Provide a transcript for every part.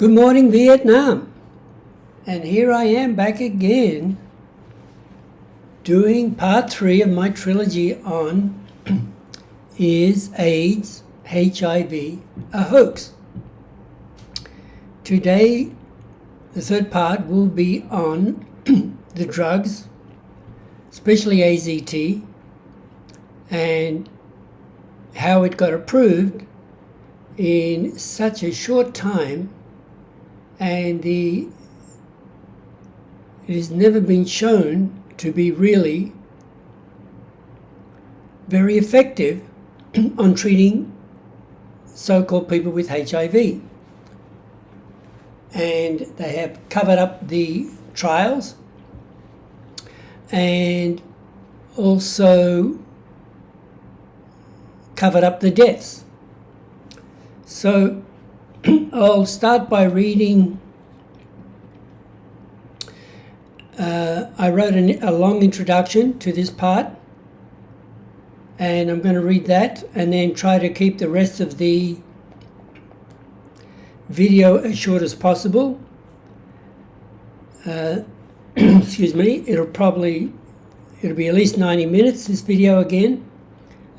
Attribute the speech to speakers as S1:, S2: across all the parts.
S1: Good morning, Vietnam. And here I am back again doing part 3 of my trilogy on Is AIDS, HIV a hoax? Today, the third part will be on the drugs, especially AZT, and how it got approved in such a short time, and it has never been shown to be really very effective on treating so-called people with HIV. And they have covered up the trials and also covered up the deaths. So I'll start by reading. I wrote a long introduction to this part, and I'm going to read that and then try to keep the rest of the video as short as possible. Excuse me, it'll be at least 90 minutes, this video again,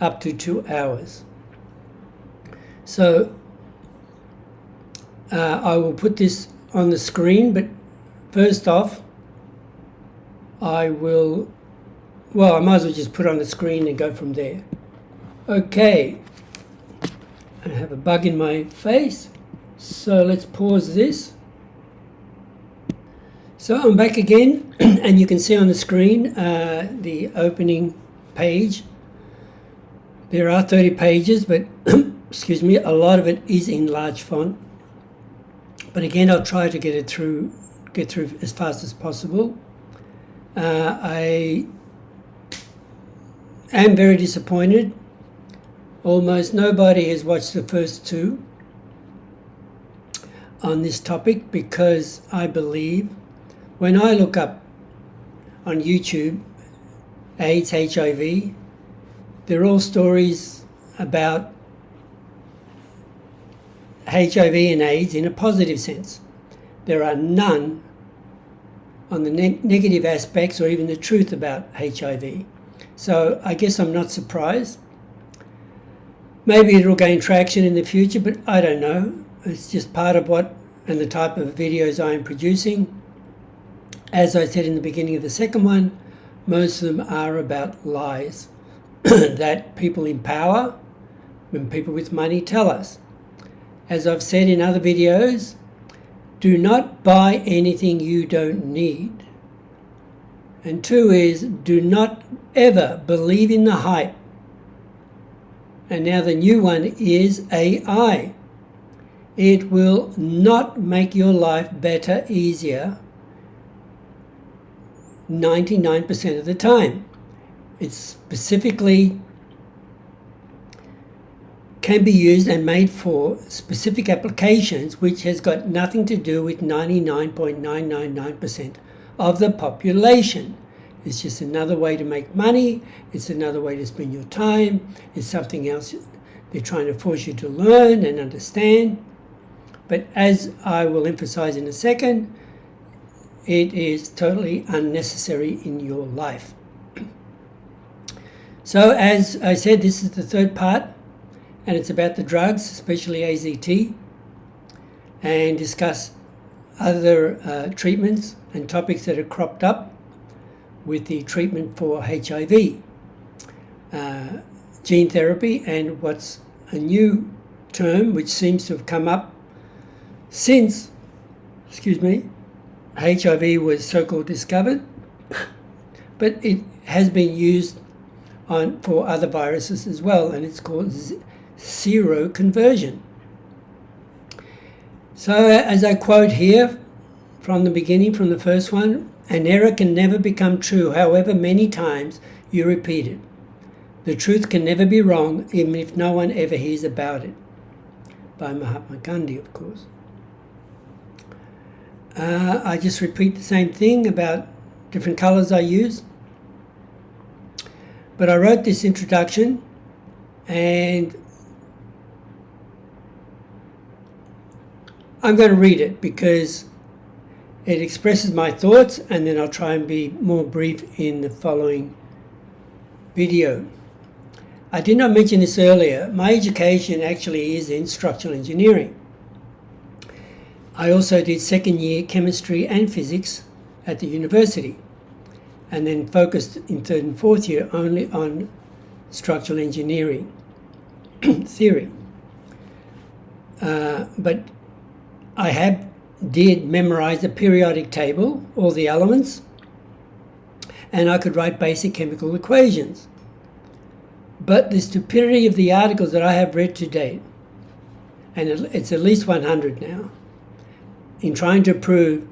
S1: up to 2 hours. So I will put this on the screen, but first off, I might as well just put it on the screen and go from there. Okay, I have a bug in my face, so let's pause this. So I'm back again, and you can see on the screen the opening page. There are 30 pages, but excuse me, a lot of it is in large font. But again, I'll try to get through as fast as possible. I am very disappointed. Almost nobody has watched the first two on this topic, because I believe when I look up on YouTube AIDS, HIV, they're all stories about HIV and AIDS in a positive sense. There are none on the negative aspects or even the truth about HIV. So I guess I'm not surprised. Maybe it'll gain traction in the future, but I don't know. It's just part of what and the type of videos I am producing. As I said in the beginning of the second one, most of them are about lies that people in power, when people with money, tell us. As I've said in other videos, do not buy anything you don't need. And 2 is, do not ever believe in the hype. And now the new one is AI. It will not make your life better, easier, 99% of the time. It's specifically can be used and made for specific applications, which has got nothing to do with 99.999% of the population. It's just another way to make money. It's another way to spend your time. It's something else they're trying to force you to learn and understand. But as I will emphasize in a second, it is totally unnecessary in your life. So as I said, this is the third part, and it's about the drugs, especially AZT, and discuss other treatments and topics that are cropped up with the treatment for HIV, gene therapy, and what's a new term which seems to have come up since, HIV was so-called discovered, but it has been used for other viruses as well, and it's called seroconversion. So as I quote here from the beginning, from the first one, an error can never become true, however many times you repeat it. The truth can never be wrong, even if no one ever hears about it. By Mahatma Gandhi, of course. I just repeat the same thing about different colors I use. But I wrote this introduction, and I'm going to read it because it expresses my thoughts, and then I'll try and be more brief in the following video. I did not mention this earlier. My education actually is in structural engineering. I also did second year chemistry and physics at the university, and then focused in third and fourth year only on structural engineering theory. But I did memorize the periodic table, all the elements, and I could write basic chemical equations. But the stupidity of the articles that I have read to date, and it's at least 100 now, in trying to prove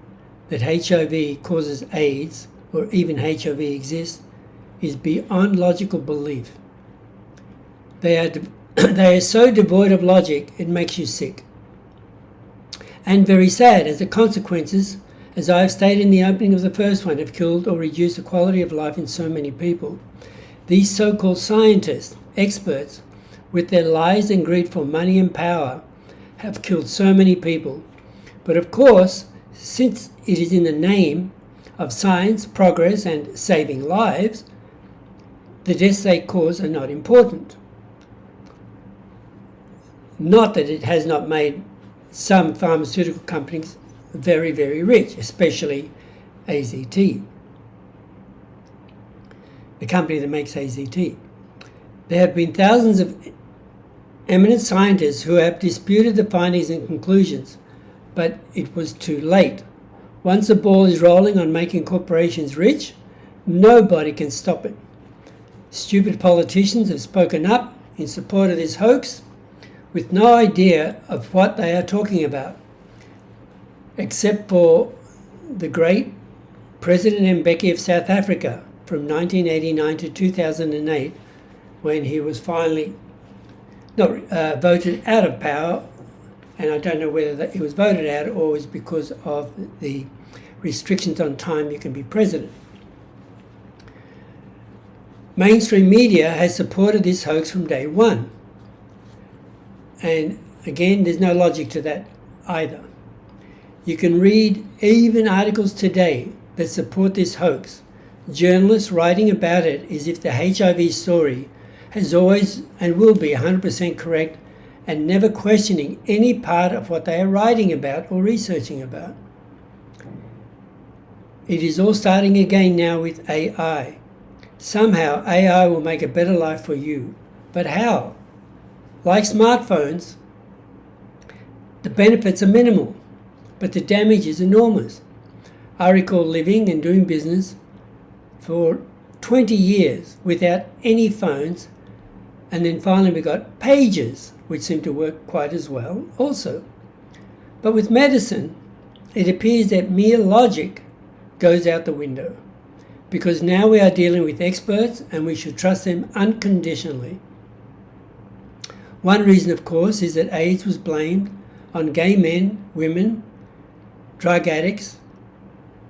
S1: that HIV causes AIDS, or even HIV exists, is beyond logical belief. They are so devoid of logic, it makes you sick. And very sad, as the consequences, as I have stated in the opening of the first one, have killed or reduced the quality of life in so many people. These so-called scientists, experts, with their lies and greed for money and power, have killed so many people. But of course, since it is in the name of science, progress, and saving lives, the deaths they cause are not important. Not that it has not made some pharmaceutical companies very, very rich, especially AZT, the company that makes AZT. There have been thousands of eminent scientists who have disputed the findings and conclusions, but it was too late. Once the ball is rolling on making corporations rich, nobody can stop it. Stupid politicians have spoken up in support of this hoax with no idea of what they are talking about, except for the great President Mbeki of South Africa from 1989 to 2008, when he was finally voted out of power. And I don't know whether he was voted out or was because of the restrictions on time you can be president. Mainstream media has supported this hoax from day one. And again, there's no logic to that either. You can read even articles today that support this hoax. Journalists writing about it as if the HIV story has always and will be 100% correct, and never questioning any part of what they are writing about or researching about. It is all starting again now with AI. Somehow AI will make a better life for you. But how? Like smartphones, the benefits are minimal, but the damage is enormous. I recall living and doing business for 20 years without any phones, and then finally we got pagers, which seem to work quite as well also. But with medicine, it appears that mere logic goes out the window, because now we are dealing with experts and we should trust them unconditionally. One reason, of course, is that AIDS was blamed on gay men, women, drug addicts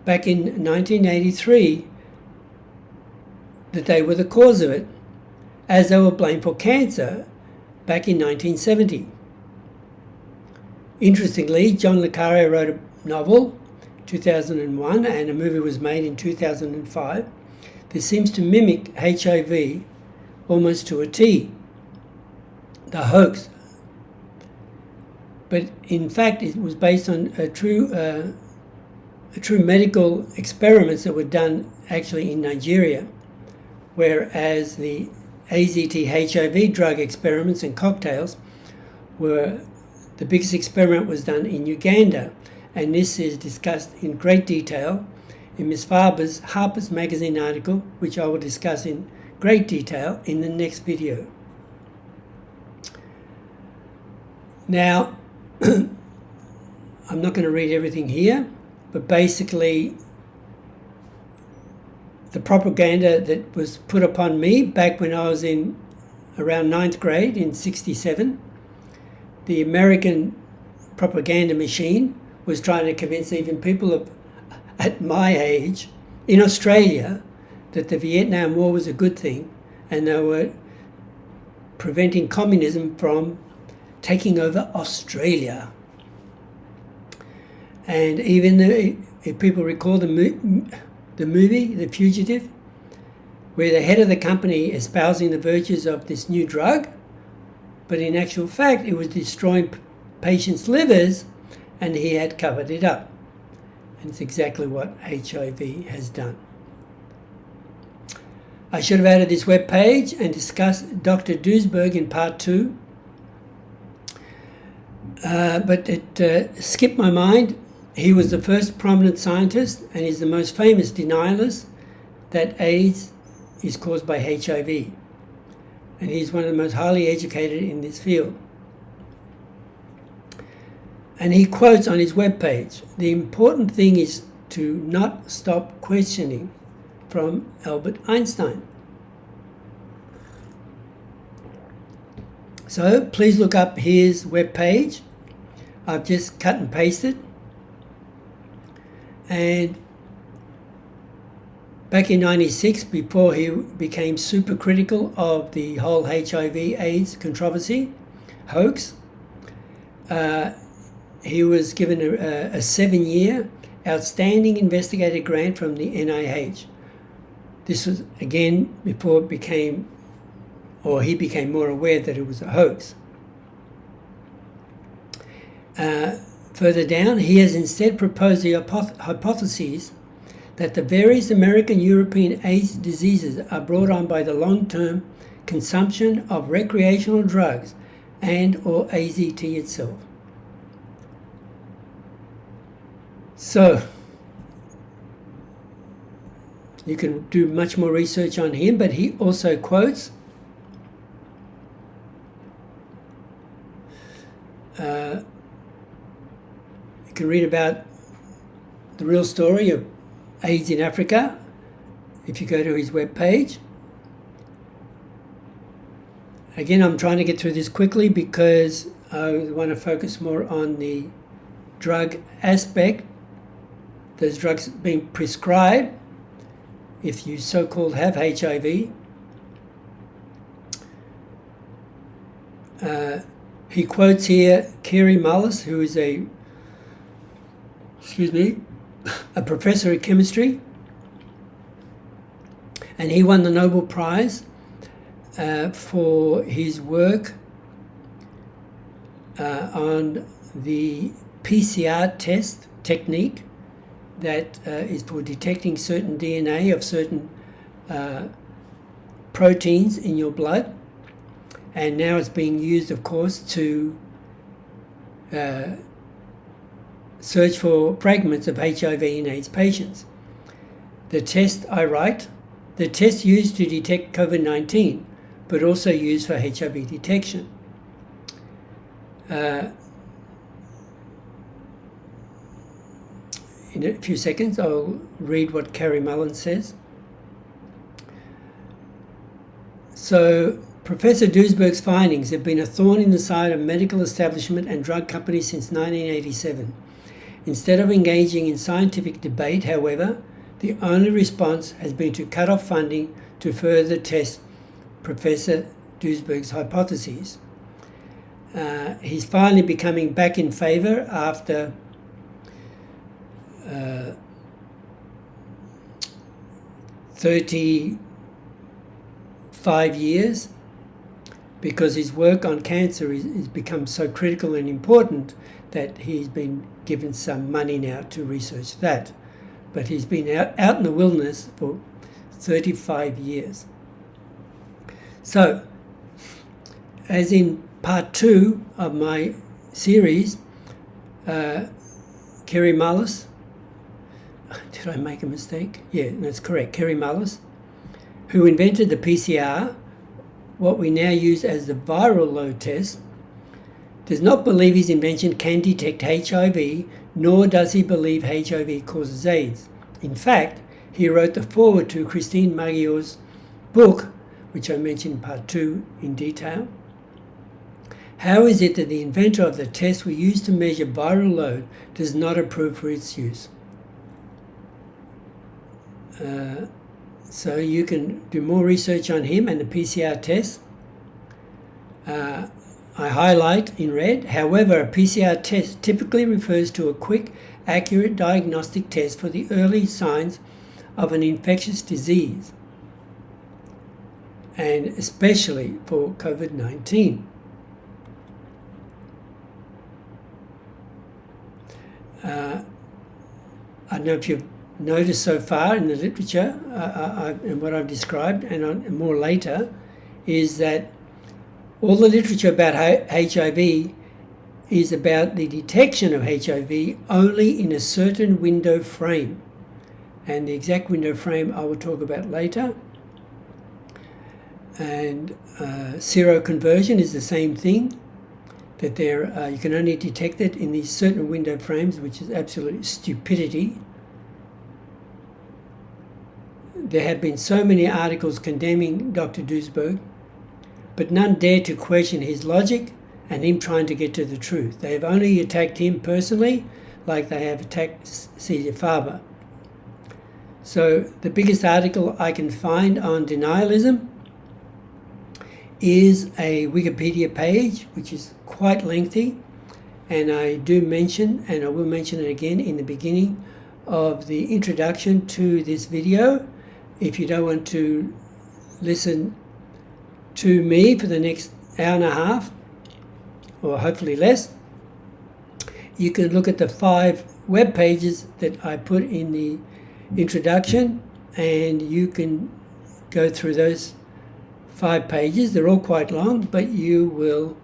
S1: back in 1983, that they were the cause of it, as they were blamed for cancer back in 1970. Interestingly, John le Carre wrote a novel, 2001, and a movie was made in 2005 that seems to mimic HIV almost to a T, the hoax. But in fact, it was based on a true medical experiments that were done actually in Nigeria, whereas the AZT HIV drug experiments and cocktails the biggest experiment was done in Uganda, and this is discussed in great detail in Ms. Farber's Harper's Magazine article, which I will discuss in great detail in the next video. Now, I'm not going to read everything here, but basically the propaganda that was put upon me back when I was in around 9th grade in 1967, the American propaganda machine was trying to convince even people at my age in Australia that the Vietnam War was a good thing, and they were preventing communism from taking over Australia. And even if people recall the movie, The Fugitive, where the head of the company espousing the virtues of this new drug, but in actual fact it was destroying patients' livers, and he had covered it up. And it's exactly what HIV has done. I should have added this web page and discussed Dr. Duisberg in part 2, but it skipped my mind. He was the first prominent scientist and is the most famous denialist that AIDS is caused by HIV. And he's one of the most highly educated in this field. And he quotes on his webpage, "The important thing is to not stop questioning," from Albert Einstein. So please look up his webpage. I've just cut and pasted. And back in '96, before he became super critical of the whole HIV/AIDS controversy, hoax, he was given a 7-year outstanding investigator grant from the NIH. This was, again, before it became, or he became more aware that it was a hoax. Further down, he has instead proposed the hypothesis that the various American European AIDS diseases are brought on by the long-term consumption of recreational drugs and or AZT itself. So, you can do much more research on him, but he also quotes you can read about the real story of AIDS in Africa if you go to his webpage. Again, I'm trying to get through this quickly because I want to focus more on the drug aspect. Those drugs being prescribed if you so-called have HIV. He quotes here Kary Mullis, who is a professor of chemistry, and he won the Nobel Prize for his work on the PCR test technique that is for detecting certain DNA of certain proteins in your blood. And now it's being used, of course, to search for fragments of HIV in AIDS patients. The test, I write, the test used to detect COVID-19, but also used for HIV detection. In a few seconds, I'll read what Kary Mullis says. So, Professor Duisberg's findings have been a thorn in the side of medical establishment and drug companies since 1987. Instead of engaging in scientific debate, however, the only response has been to cut off funding to further test Professor Duisberg's hypotheses. He's finally becoming back in favour after 35 years, because his work on cancer has become so critical and important that he's been given some money now to research that. But he's been out in the wilderness for 35 years. So, as in part 2 of my series, Kary Mullis, did I make a mistake? Yeah, that's correct, Kary Mullis, who invented the PCR, what we now use as the viral load test, does not believe his invention can detect HIV, nor does he believe HIV causes AIDS. In fact, he wrote the foreword to Christine Maggio's book, which I mentioned in part 2 in detail. How is it that the inventor of the test we use to measure viral load does not approve for its use? So you can do more research on him and the PCR test. I highlight in red, however, a PCR test typically refers to a quick accurate diagnostic test for the early signs of an infectious disease, and especially for COVID-19. I don't know if you've noticed so far in the literature and what I've described, and more later, is that all the literature about HIV is about the detection of HIV only in a certain window frame. And the exact window frame I will talk about later. And seroconversion is the same thing, that you can only detect it in these certain window frames, which is absolute stupidity. There have been so many articles condemning Dr. Duisberg, but none dare to question his logic and him trying to get to the truth. They have only attacked him personally, like they have attacked Celia Farber. So the biggest article I can find on denialism is a Wikipedia page, which is quite lengthy, and I do mention, and I will mention it again in the beginning of the introduction to this video. If you don't want to listen to me for the next hour and a half, or hopefully less, you can look at the 5 web pages that I put in the introduction, and you can go through those 5 pages. They're all quite long, but you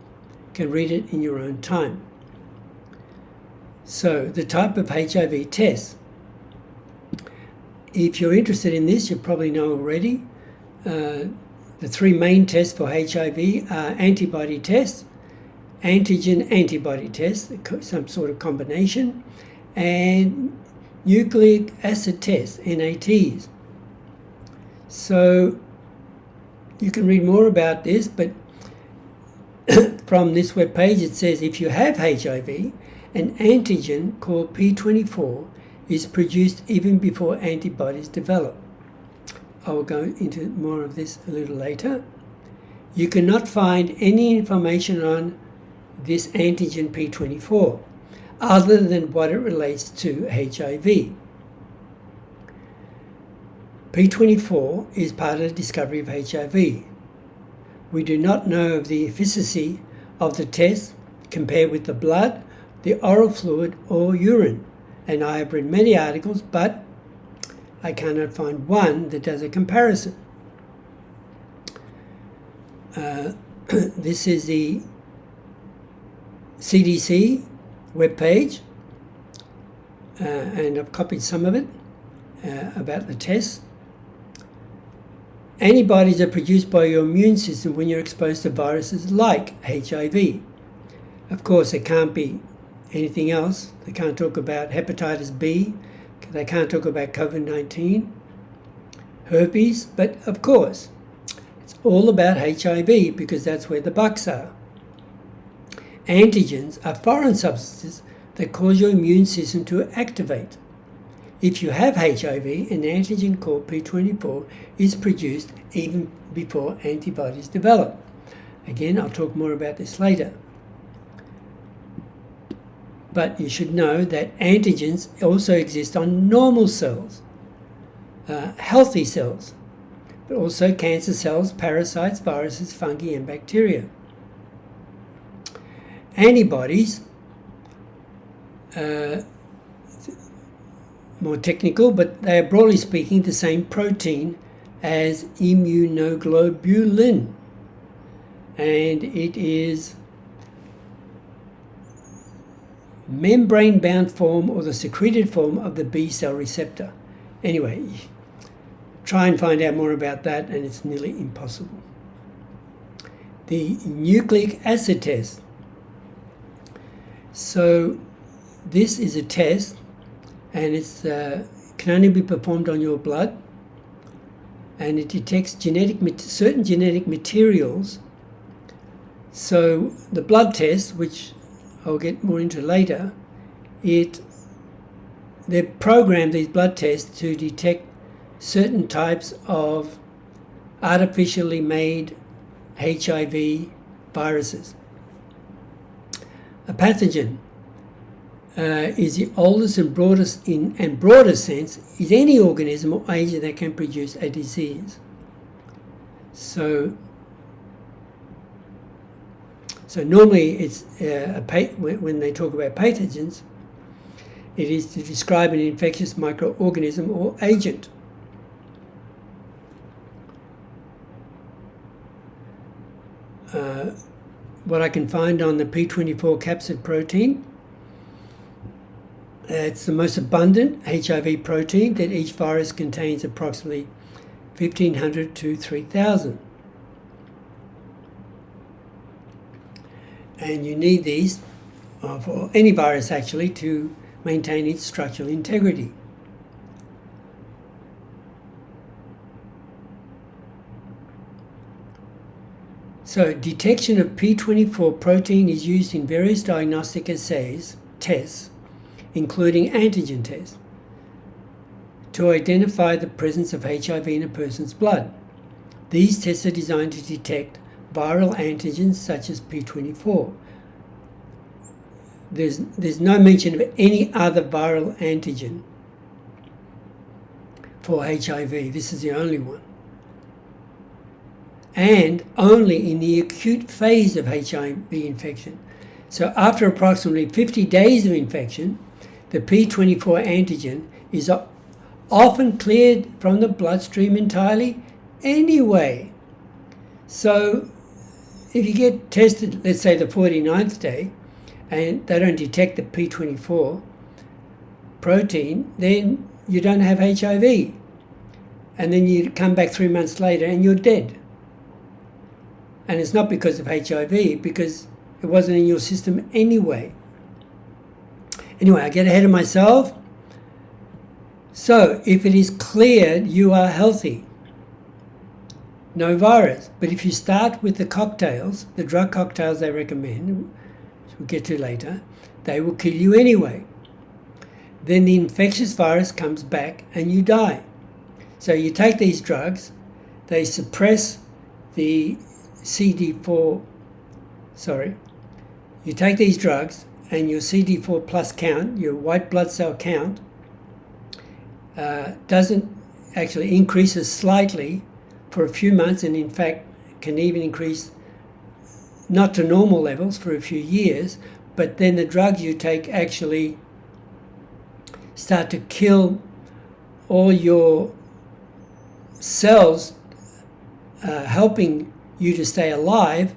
S1: can read it in your own time. So, the type of HIV test. If you're interested in this, you probably know already. The 3 main tests for HIV are antibody tests, antigen-antibody tests, some sort of combination, and nucleic acid tests, NATs. So you can read more about this, but from this webpage it says if you have HIV, an antigen called P24 is produced even before antibodies develop. I will go into more of this a little later. You cannot find any information on this antigen P24 other than what it relates to HIV. P24 is part of the discovery of HIV. We do not know of the efficacy of the test compared with the blood, the oral fluid, or urine. And I have read many articles, but I cannot find one that does a comparison. This is the CDC webpage, and I've copied some of it about the test. Antibodies are produced by your immune system when you're exposed to viruses like HIV. Of course, it can't be anything else. They can't talk about hepatitis B. They can't talk about COVID-19, herpes, but of course, it's all about HIV because that's where the bucks are. Antigens are foreign substances that cause your immune system to activate. If you have HIV, an antigen called P24 is produced even before antibodies develop. Again, I'll talk more about this later. But you should know that antigens also exist on normal cells, healthy cells, but also cancer cells, parasites, viruses, fungi, and bacteria. Antibodies, more technical, but they are broadly speaking the same protein as immunoglobulin, and it is membrane-bound form or the secreted form of the B cell receptor. Anyway, try and find out more about that, and it's nearly impossible. The nucleic acid test. So this is a test, and it's can only be performed on your blood, and it detects certain genetic materials. So the blood test, which I'll get more into later, they've programmed these blood tests to detect certain types of artificially made HIV viruses. A pathogen. is the oldest and broadest in broader sense is any organism or agent that can produce a disease. So normally it's when they talk about pathogens, it is to describe an infectious microorganism or agent. What I can find on the P24 capsid protein, it's the most abundant HIV protein, that each virus contains approximately 1,500 to 3,000. And you need these, for any virus actually, to maintain its structural integrity. So detection of P24 protein is used in various diagnostic tests, including antigen tests, to identify the presence of HIV in a person's blood. These tests are designed to detect viral antigens such as P24. There's no mention of any other viral antigen for HIV. This is the only one. And only in the acute phase of HIV infection. So after approximately 50 days of infection, the P24 antigen is often cleared from the bloodstream entirely anyway. So if you get tested, let's say the 49th day, and they don't detect the P24 protein, then you don't have HIV. And then you come back 3 months later and you're dead. And it's not because of HIV, because it wasn't in your system anyway. Anyway, I get ahead of myself. So if it is cleared, you are healthy. No virus. But if you start with the cocktails, the drug cocktails they recommend, which we'll get to later, they will kill you anyway. Then the infectious virus comes back and you die. So you take these drugs, they suppress the CD4, you take these drugs and your CD4 plus count, your white blood cell count, doesn't actually increases slightly for a few months, and in fact can even increase not to normal levels for a few years, but then the drugs you take actually start to kill all your cells, helping you to stay alive,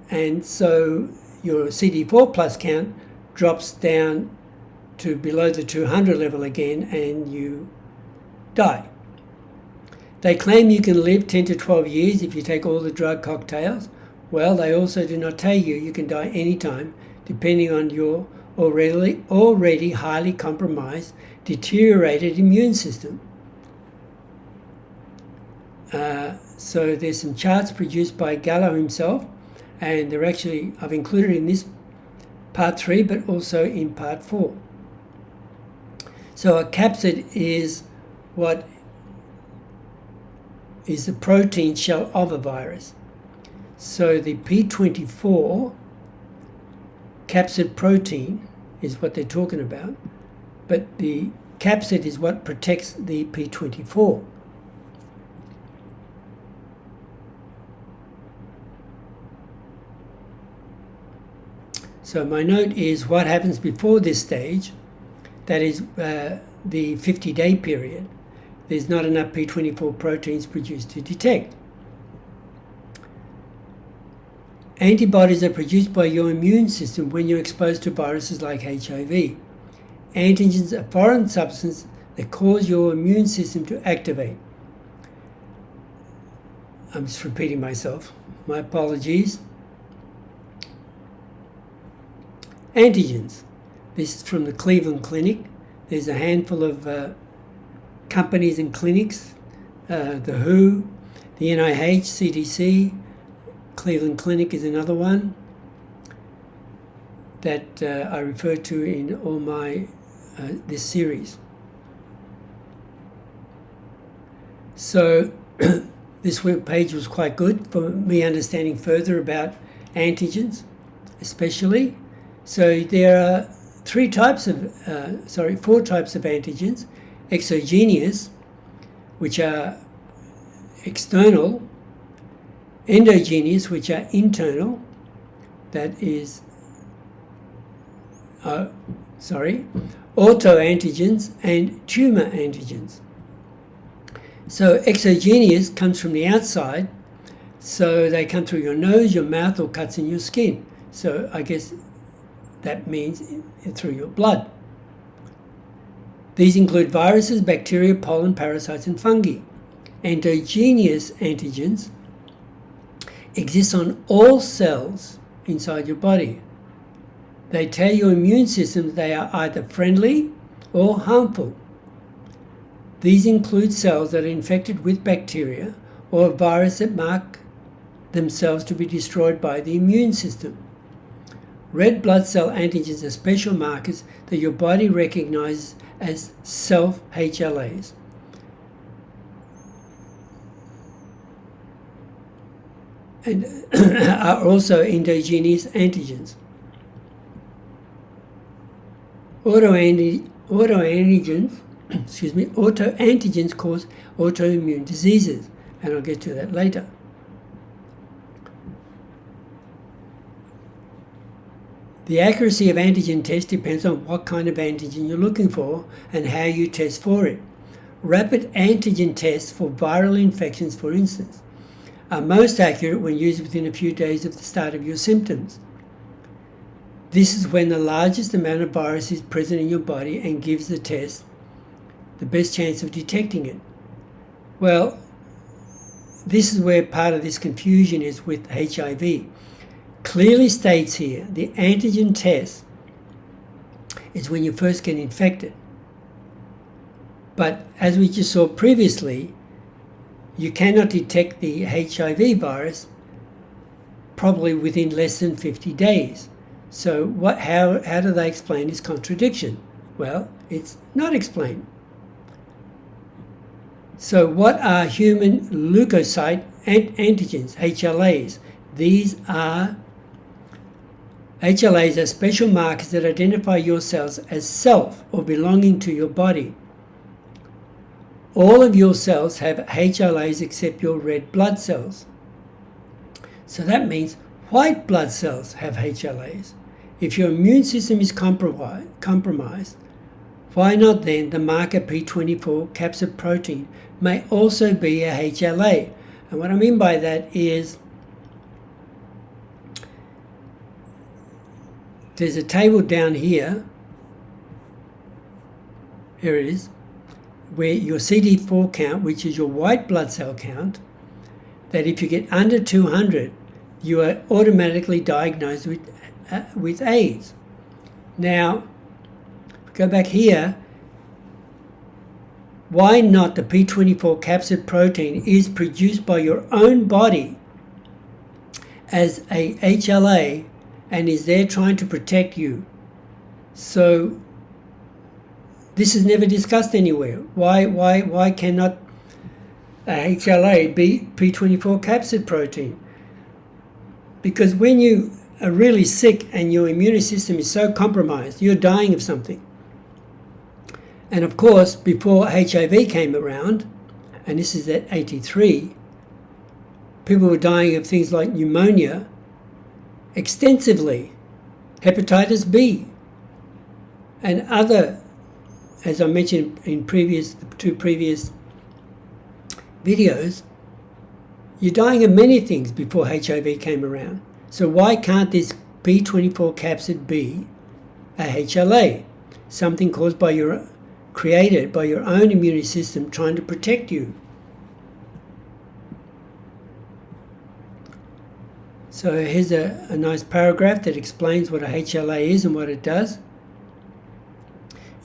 S1: and so your CD4 plus count drops down to below the 200 level again and you die. They claim you can live 10 to 12 years if you take all the drug cocktails. Well, they also do not tell you can die anytime, depending on your already highly compromised, deteriorated immune system. So there's some charts produced by Gallo himself, and they're actually, I've included in this part 3, but also in part 4. So a capsid is what is the protein shell of a virus. So the P24 capsid protein is what they're talking about, but the capsid is what protects the P24. So my note is what happens before this stage, that is the 50-day period. There's not enough P24 proteins produced to detect. Antibodies are produced by your immune system when you're exposed to viruses like HIV. Antigens are foreign substances that cause your immune system to activate. I'm just repeating myself. My apologies. Antigens. This is from the Cleveland Clinic. There's a handful of companies and clinics, the WHO, the NIH, CDC, Cleveland Clinic is another one that I refer to in all my this series. So this web page was quite good for me understanding further about antigens, especially. So there are four types of antigens: exogenous, which are external; endogenous, which are internal, that is, autoantigens and tumor antigens. So exogenous comes from the outside, so they come through your nose, your mouth, or cuts in your skin. So I guess that means through your blood. These include viruses, bacteria, pollen, parasites, and fungi. Endogenous antigens exist on all cells inside your body. They tell your immune system that they are either friendly or harmful. These include cells that are infected with bacteria or a virus that mark themselves to be destroyed by the immune system. Red blood cell antigens are special markers that your body recognizes as self-HLAs. And are also endogenous antigens. Autoantigens cause autoimmune diseases, and I'll get to that later. The accuracy of antigen tests depends on what kind of antigen you're looking for and how you test for it. Rapid antigen tests for viral infections, for instance, are most accurate when used within a few days of the start of your symptoms. This is when the largest amount of virus is present in your body and gives the test the best chance of detecting it. Well, this is where part of this confusion is with HIV. Clearly states here the antigen test is when you first get infected. But as we just saw previously, you cannot detect the HIV virus probably within less than 50 days. So how do they explain this contradiction? Well, it's not explained. So what are human leukocyte antigens, HLAs? HLAs are special markers that identify your cells as self or belonging to your body. All of your cells have HLAs except your red blood cells. So that means white blood cells have HLAs. If your immune system is compromised, why not then the marker P24 capsid protein may also be a HLA? And what I mean by that is there's a table down here, here it is, where your CD4 count, which is your white blood cell count, that if you get under 200, you are automatically diagnosed with AIDS. Now, go back here, why not the P24 capsid protein is produced by your own body as a HLA and is there trying to protect you? So this is never discussed anywhere. Why cannot a HLA be P24 capsid protein? Because when you are really sick and your immune system is so compromised, you're dying of something. And of course, before HIV came around, and this is at 83, people were dying of things like pneumonia extensively, hepatitis B, and other, as I mentioned in two previous videos, you're dying of many things before HIV came around. So why can't this P24 capsid be a HLA, something created by your own immune system trying to protect you? So here's a nice paragraph that explains what a HLA is and what it does.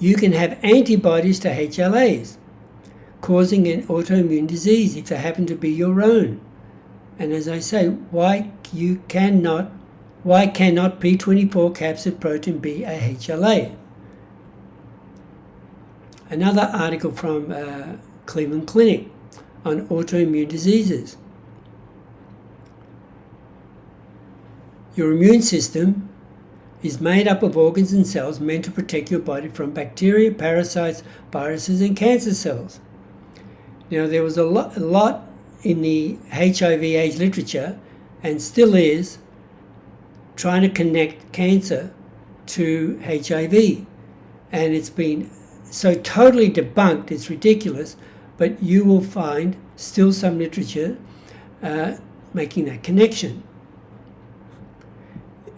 S1: You can have antibodies to HLAs, causing an autoimmune disease if they happen to be your own. And as I say, why cannot P24 capsid protein be a HLA? Another article from Cleveland Clinic on autoimmune diseases. Your immune system is made up of organs and cells meant to protect your body from bacteria, parasites, viruses, and cancer cells. Now, there was a lot in the HIV/AIDS literature, and still is, trying to connect cancer to HIV. And it's been so totally debunked, it's ridiculous, but you will find still some literature making that connection.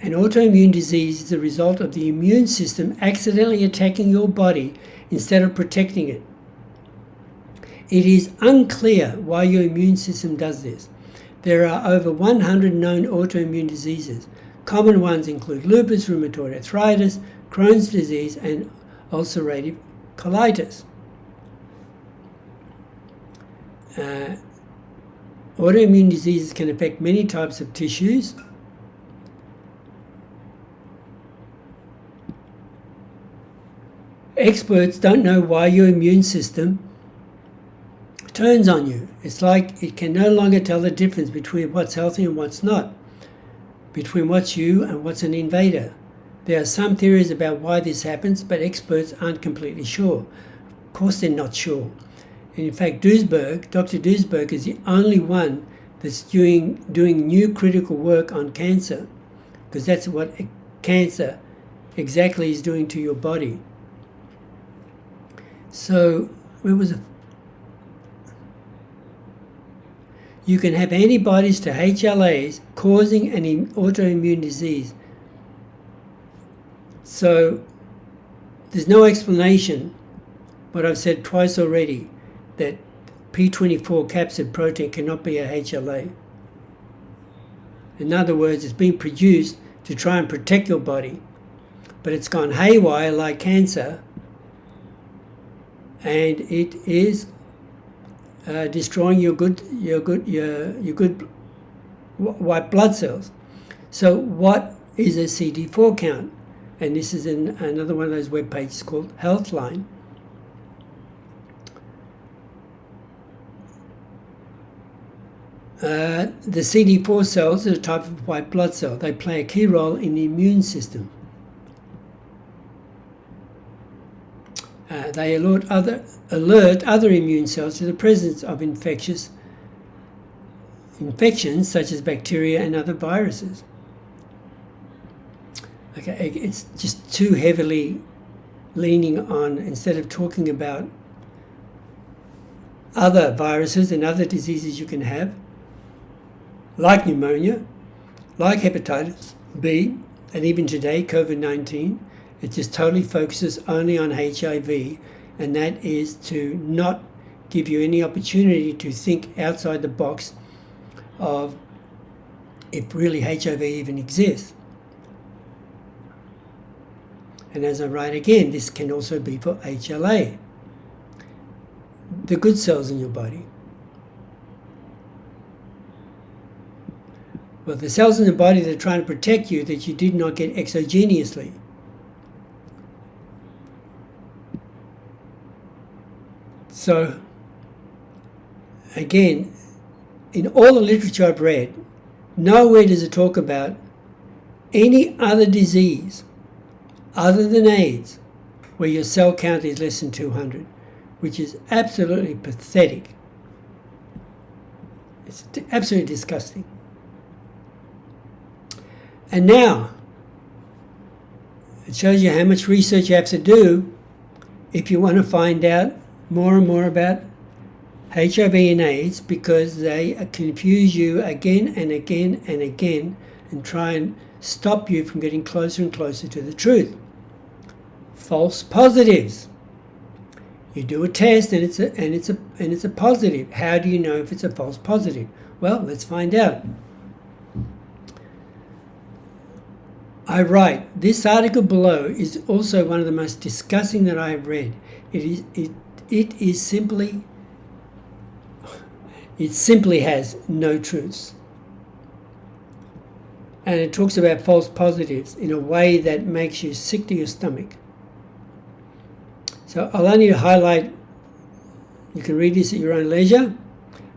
S1: An autoimmune disease is a result of the immune system accidentally attacking your body instead of protecting it. It is unclear why your immune system does this. There are over 100 known autoimmune diseases. Common ones include lupus, rheumatoid arthritis, Crohn's disease, and ulcerative colitis. Autoimmune diseases can affect many types of tissues. Experts don't know why your immune system turns on you. It's like it can no longer tell the difference between what's healthy and what's not, between what's you and what's an invader. There are some theories about why this happens, but experts aren't completely sure. Of course they're not sure. And in fact, Dr. Duisberg is the only one that's doing new critical work on cancer, because that's what cancer exactly is doing to your body. So, where was it? You can have antibodies to HLAs causing an autoimmune disease. So, there's no explanation, what I've said twice already, that P24 capsid protein cannot be a HLA. In other words, it's been produced to try and protect your body, but it's gone haywire like cancer, and it is destroying your good white blood cells. So what is a CD4 count? And this is in another one of those web pages called Healthline. The CD4 cells are a type of white blood cell. They play a key role in the immune system. They alert other immune cells to the presence of infections such as bacteria and other viruses. Okay, it's just too heavily leaning on, instead of talking about other viruses and other diseases you can have, like pneumonia, like hepatitis B, and even today, COVID-19, it just totally focuses only on HIV, and that is to not give you any opportunity to think outside the box of if really HIV even exists. And as I write again, this can also be for HLA, the good cells in your body. Well, the cells in the body that are trying to protect you that you did not get exogenously. So, again, in all the literature I've read, nowhere does it talk about any other disease other than AIDS where your cell count is less than 200, which is absolutely pathetic. It's absolutely disgusting. And now, it shows you how much research you have to do if you want to find out more and more about HIV and AIDS, because they confuse you again and again and again and try and stop you from getting closer and closer to the truth. False positives. You do a test and it's a positive. How do you know if it's a false positive? Well, let's find out. I write, this article below is also one of the most disgusting that I have read. It simply has no truths. And it talks about false positives in a way that makes you sick to your stomach. So I'll only highlight, you can read this at your own leisure,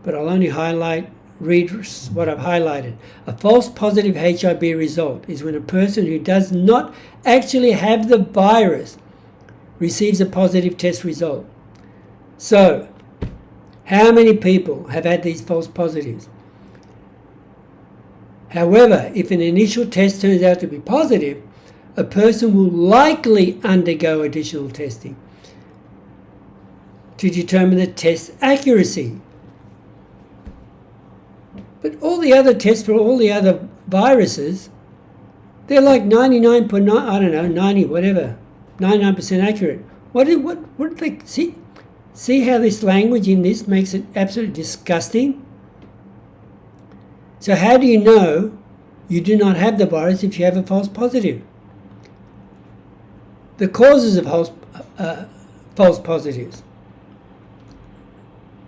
S1: but I'll only highlight read what I've highlighted. A false positive HIV result is when a person who does not actually have the virus receives a positive test result. So, how many people have had these false positives? However, if an initial test turns out to be positive, a person will likely undergo additional testing to determine the test accuracy. But all the other tests for all the other viruses, they're like 99.9, I don't know, 90, whatever, 99% accurate. What did they see? See how this language in this makes it absolutely disgusting? So how do you know you do not have the virus if you have a false positive? The causes of false positives.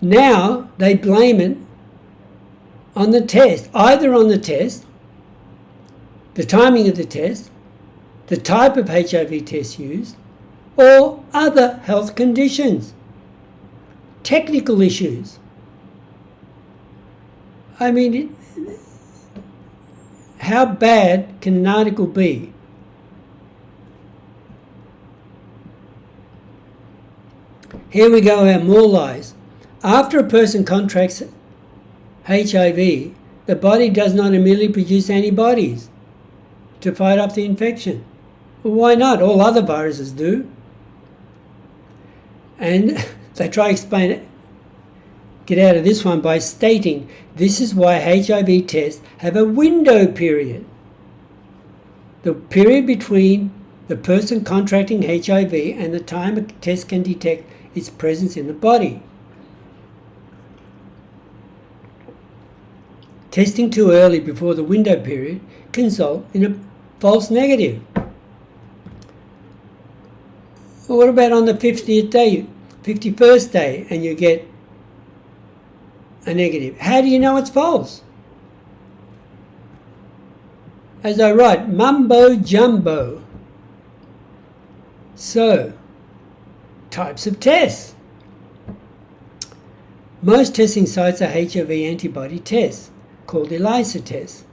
S1: Now they blame it on the test, either on the test, the timing of the test, the type of HIV test used, or other health conditions, technical issues. I mean, how bad can an article be? Here we go, more lies. After a person contracts HIV, the body does not immediately produce antibodies to fight off the infection. Well, why not? All other viruses do. And they try to explain it, get out of this one by stating this is why HIV tests have a window period. The period between the person contracting HIV and the time a test can detect its presence in the body. Testing too early before the window period can result in a false negative. Well, what about on the 50th day, 51st day, and you get a negative? How do you know it's false? As I write, mumbo jumbo. So, types of tests. Most testing sites are HIV antibody tests, called ELISA tests,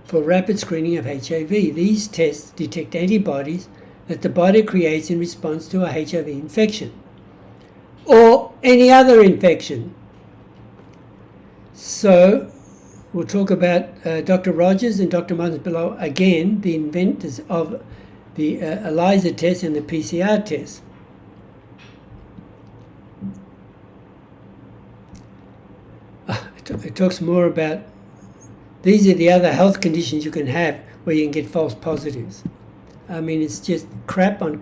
S1: for rapid screening of HIV. These tests detect antibodies that the body creates in response to a HIV infection or any other infection. So we'll talk about Dr. Rogers and Dr. Mullins below, again, the inventors of the ELISA test and the PCR test. It talks more about these are the other health conditions you can have where you can get false positives. I mean, it's just crap on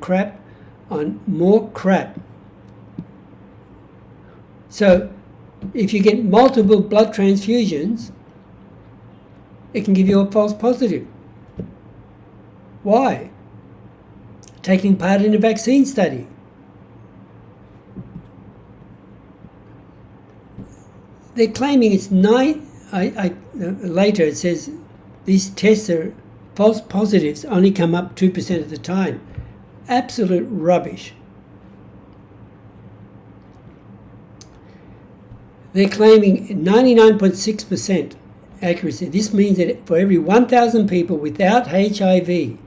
S1: more crap. So if you get multiple blood transfusions, it can give you a false positive. Why? Taking part in a vaccine study. They're claiming it's later it says these tests are false positives only come up 2% of the time. Absolute rubbish. They're claiming 99.6% accuracy. This means that for every 1,000 people without HIV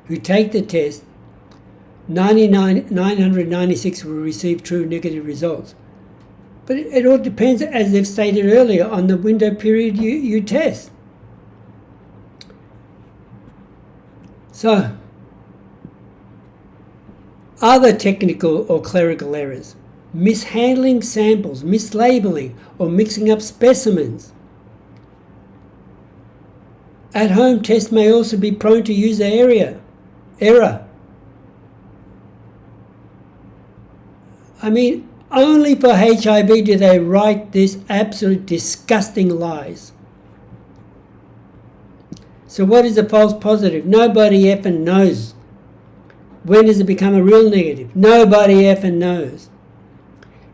S1: who take the test, 996 will receive true negative results. But it all depends, as they've stated earlier, on the window period you test. So, other technical or clerical errors: mishandling samples, mislabeling, or mixing up specimens. At-home tests may also be prone to user error. I mean, only for HIV do they write this absolute disgusting lies. So what is a false positive? Nobody effing knows. When does it become a real negative? Nobody effing knows.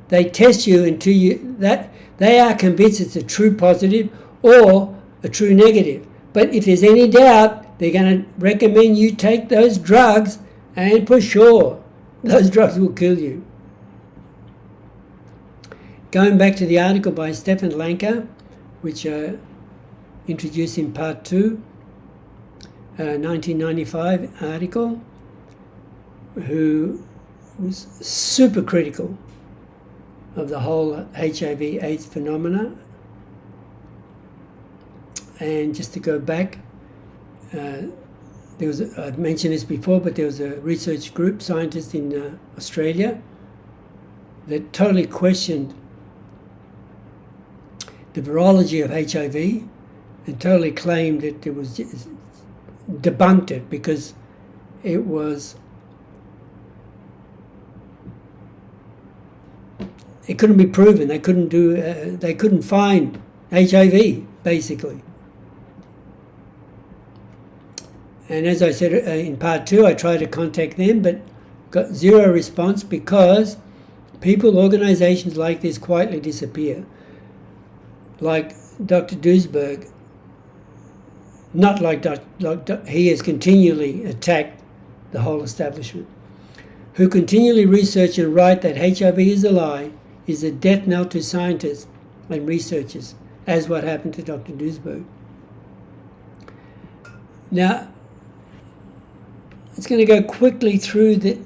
S1: They test you until that they are convinced it's a true positive or a true negative. But if there's any doubt, they're going to recommend you take those drugs, and for sure, those drugs will kill you. Going back to the article by Stefan Lanka which I introduced in part 2, 1995 article, who was super critical of the whole HIV/AIDS phenomena. And just to go back, I've mentioned this before, but there was a research group, scientists in Australia, that totally questioned the virology of HIV and totally claimed that it was debunked it because it couldn't be proven. They couldn't find HIV, basically. And as I said in part 2, I tried to contact them, but got zero response because people, organizations like this quietly disappear. Like Dr. Duisberg, not like he has continually attacked the whole establishment, who continually research and write that HIV is a lie, is a death knell to scientists and researchers, as what happened to Dr. Duisberg. Now, it's going to go quickly through the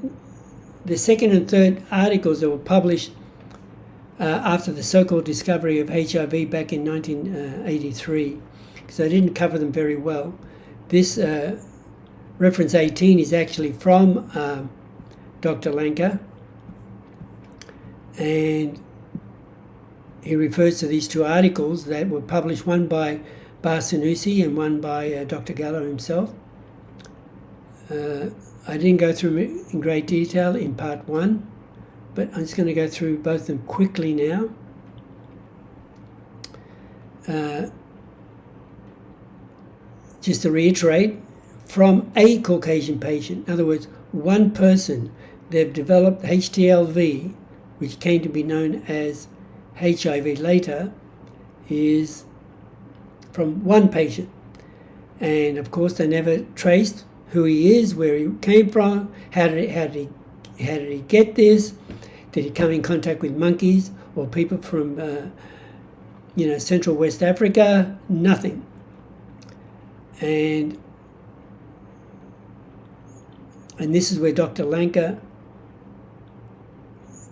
S1: second and third articles that were published after the so-called discovery of HIV back in 1983, because I didn't cover them very well. This reference 18 is actually from Dr. Lanka, and he refers to these two articles that were published, one by Bar Sanusi and one by Dr. Gallo himself. I didn't go through them in great detail in part 1, but I'm just going to go through both of them quickly now. Just to reiterate, from a Caucasian patient, in other words, one person, they've developed HTLV, which came to be known as HIV later, is from one patient. And of course, they never traced who he is, where he came from, how did he get this? Did he come in contact with monkeys or people from Central West Africa? Nothing. And this is where Dr. Lanka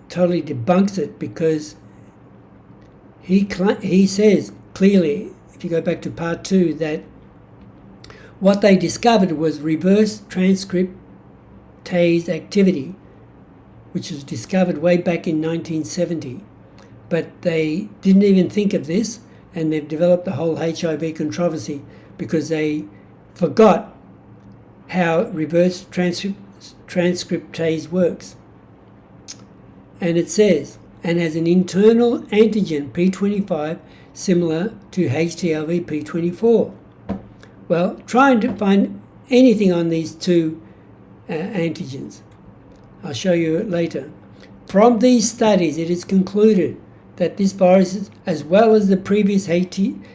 S1: totally debunks it, because he says clearly, if you go back to part 2, that what they discovered was reverse transcriptase activity, which was discovered way back in 1970. But they didn't even think of this, and they've developed the whole HIV controversy because they forgot how reverse transcriptase works. And it says, and has an internal antigen P25 similar to HTLV P24. Well, trying to find anything on these two antigens. I'll show you it later. From these studies, it is concluded that this virus, as well as the previous HTLV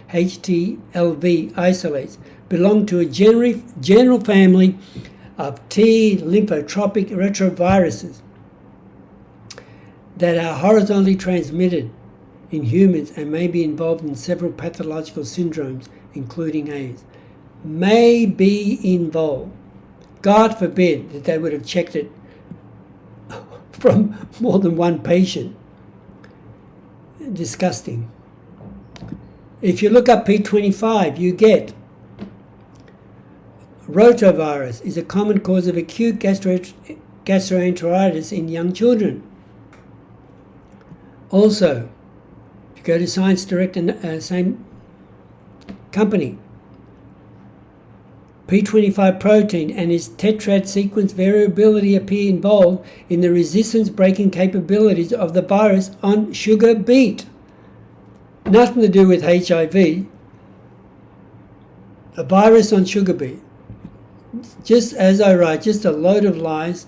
S1: isolates, belong to a general family of T lymphotropic retroviruses that are horizontally transmitted in humans and may be involved in several pathological syndromes, including AIDS. May be involved. God forbid that they would have checked it from more than one patient. Disgusting. If you look up P25, you get rotavirus is a common cause of acute gastroenteritis in young children. Also, if you go to Science Direct, and same company, P25 protein and its tetrad sequence variability appear involved in the resistance breaking capabilities of the virus on sugar beet. Nothing to do with HIV. A virus on sugar beet. Just as I write, just a load of lies.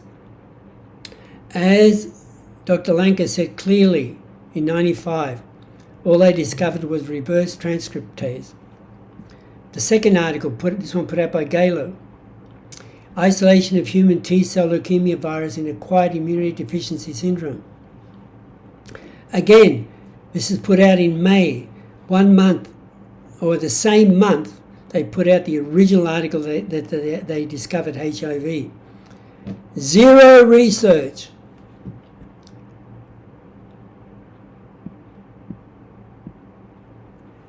S1: As Dr. Lanka said clearly in 95, all they discovered was reverse transcriptase. The second article, this one put out by GALLO, isolation of human T-cell leukemia virus in acquired immunity deficiency syndrome. Again, this is put out in May, 1 month or the same month, they put out the original article that they discovered HIV. Zero research.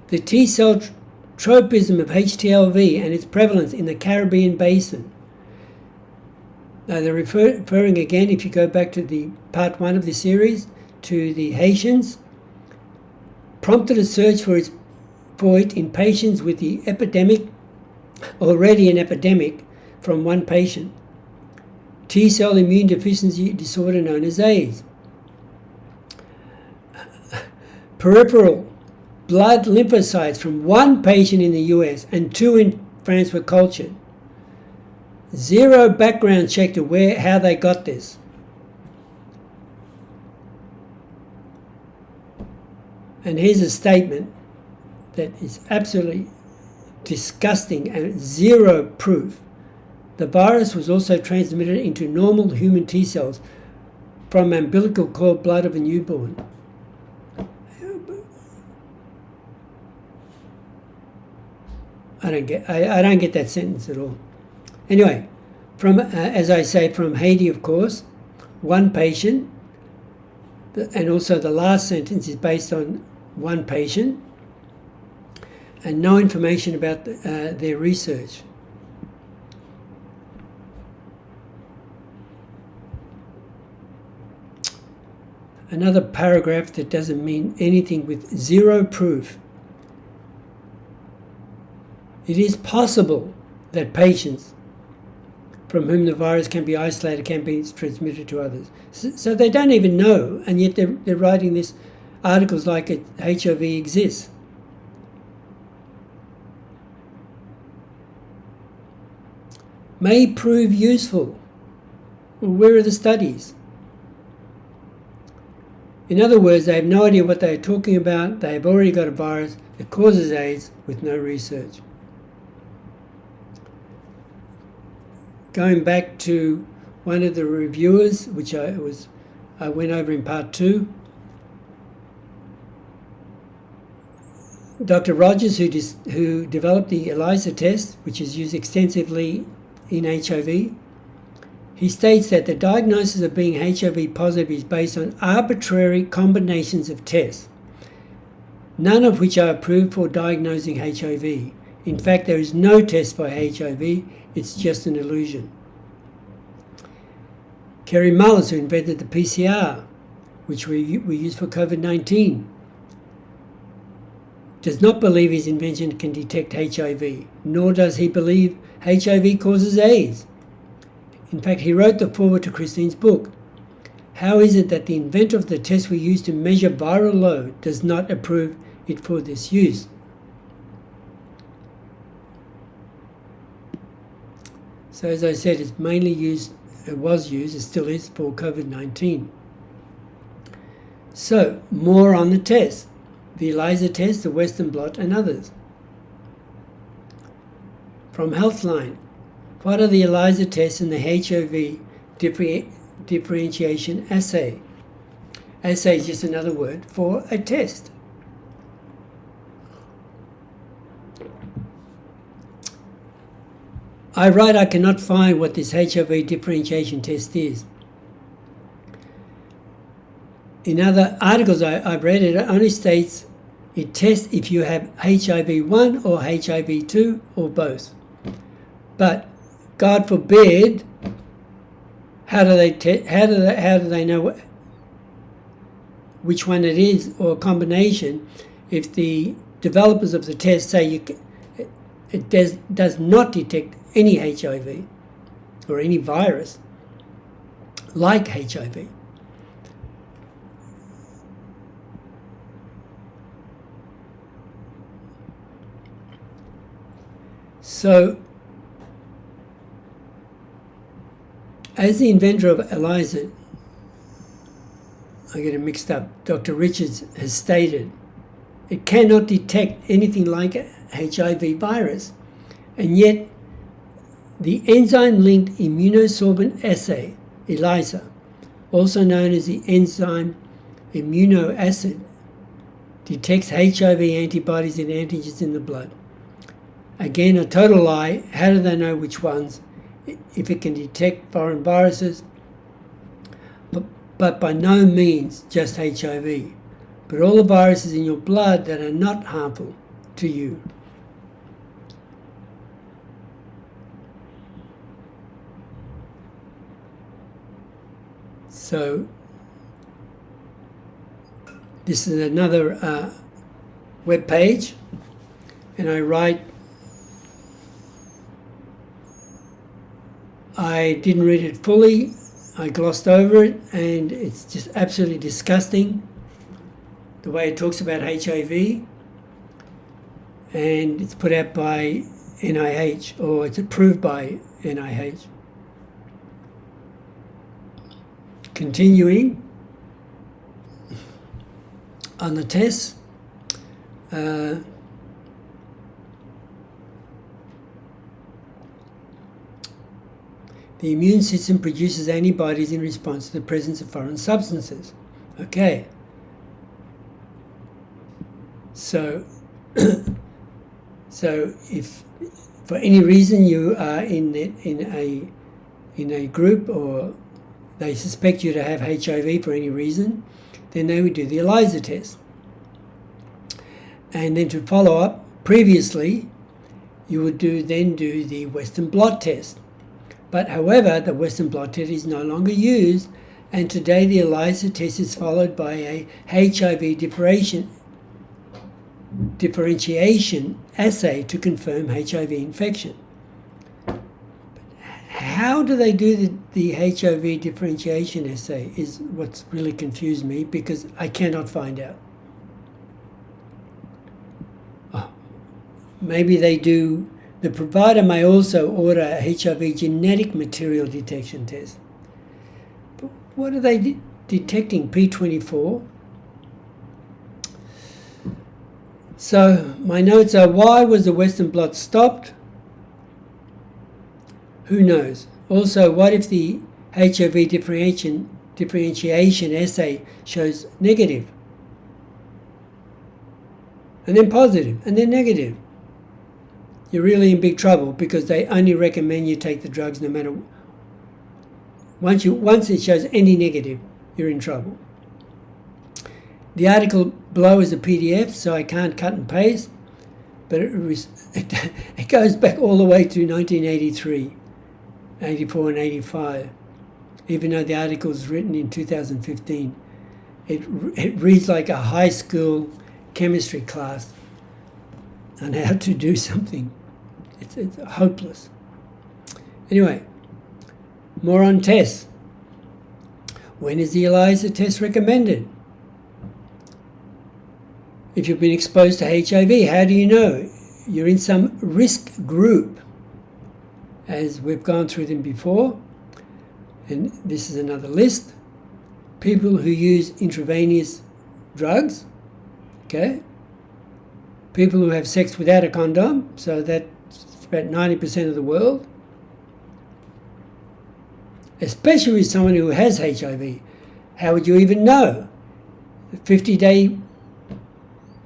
S1: The T-cell tropism of HTLV and its prevalence in the Caribbean basin. Now they're referring again, if you go back to the part 1 of the series, to the Haitians, prompted a search for it in patients with the epidemic, already an epidemic, from one patient. T-cell immune deficiency disorder known as AIDS. Peripheral blood lymphocytes from one patient in the US and 2 in France were cultured. Zero background check to how they got this. And here's a statement that is absolutely disgusting and zero proof. The virus was also transmitted into normal human T cells from umbilical cord blood of a newborn. I don't get that sentence at all. Anyway, as I say, from Haiti, of course, one patient, and also the last sentence is based on one patient, and no information about their research. Another paragraph that doesn't mean anything with zero proof. It is possible that patients from whom the virus can be isolated can be transmitted to others. So they don't even know, and yet they're writing this articles like HIV exists. May prove useful. Well, where are the studies? In other words, they have no idea what they're talking about. They have already got a virus that causes AIDS with no research. Going back to one of the reviewers, which I went over in part 2, Dr. Rogers, who developed the ELISA test, which is used extensively in HIV, he states that the diagnosis of being HIV positive is based on arbitrary combinations of tests, none of which are approved for diagnosing HIV. In fact, there is no test for HIV, it's just an illusion. Kerry Mullis, who invented the PCR, which we use for COVID-19, does not believe his invention can detect HIV, nor does he believe HIV causes AIDS. In fact, he wrote the foreword to Christine's book. How is it that the inventor of the test we use to measure viral load does not approve it for this use? So as I said, it's mainly used, it was used, it still is, for COVID-19. So, more on the test. The ELISA test, the Western blot, and others. From Healthline, what are the ELISA tests and the HIV differentiation assay? Assay is just another word for a test. I write I cannot find what this HIV differentiation test is. In other articles I've read, it only states it tests if you have HIV-1 or HIV-2 or both. But God forbid, how do they know which one it is, or a combination, if the developers of the test say it does not detect any HIV or any virus like HIV. So, as the inventor of ELISA, I get it mixed up, Dr. Richards has stated, it cannot detect anything like a HIV virus, and yet the enzyme-linked immunosorbent assay, ELISA, also known as the enzyme immunoacid detects HIV antibodies and antigens in the blood. Again, a total lie. How do they know which ones? If it can detect foreign viruses, but by no means just HIV, but all the viruses in your blood that are not harmful to you. So this is another web page, and I write, I didn't read it fully, I glossed over it, and it's just absolutely disgusting the way it talks about HIV, and it's put out by NIH, or it's approved by NIH. Continuing on the tests, the immune system produces antibodies in response to the presence of foreign substances. Okay. So, so if for any reason you are in a group, or they suspect you to have HIV for any reason, then they would do the ELISA test. And then to follow up, previously, you would then do the Western blot test. But however, the Western blot test is no longer used, and today the ELISA test is followed by a HIV differentiation assay to confirm HIV infection. How do they do the HIV differentiation assay is what's really confused me, because I cannot find out. Oh, maybe they do. The provider may also order a HIV genetic material detection test. But what are they detecting? P24? So my notes are, why was the Western blot stopped? Who knows? Also, what if the HIV differentiation assay shows negative, and then positive, and then negative? You're really in big trouble, because they only recommend you take the drugs no matter. Once it shows any negative, you're in trouble. The article below is a PDF, so I can't cut and paste, but it goes back all the way to 1983, 84 and 85, even though the article was written in 2015. It reads like a high school chemistry class on how to do something. It's hopeless. Anyway, more on tests. When is the ELISA test recommended? If you've been exposed to HIV, how do you know? You're in some risk group, as we've gone through them before. And this is another list. People who use intravenous drugs, okay? People who have sex without a condom, so that's about 90% of the world. Especially with someone who has HIV. How would you even know? The 50-day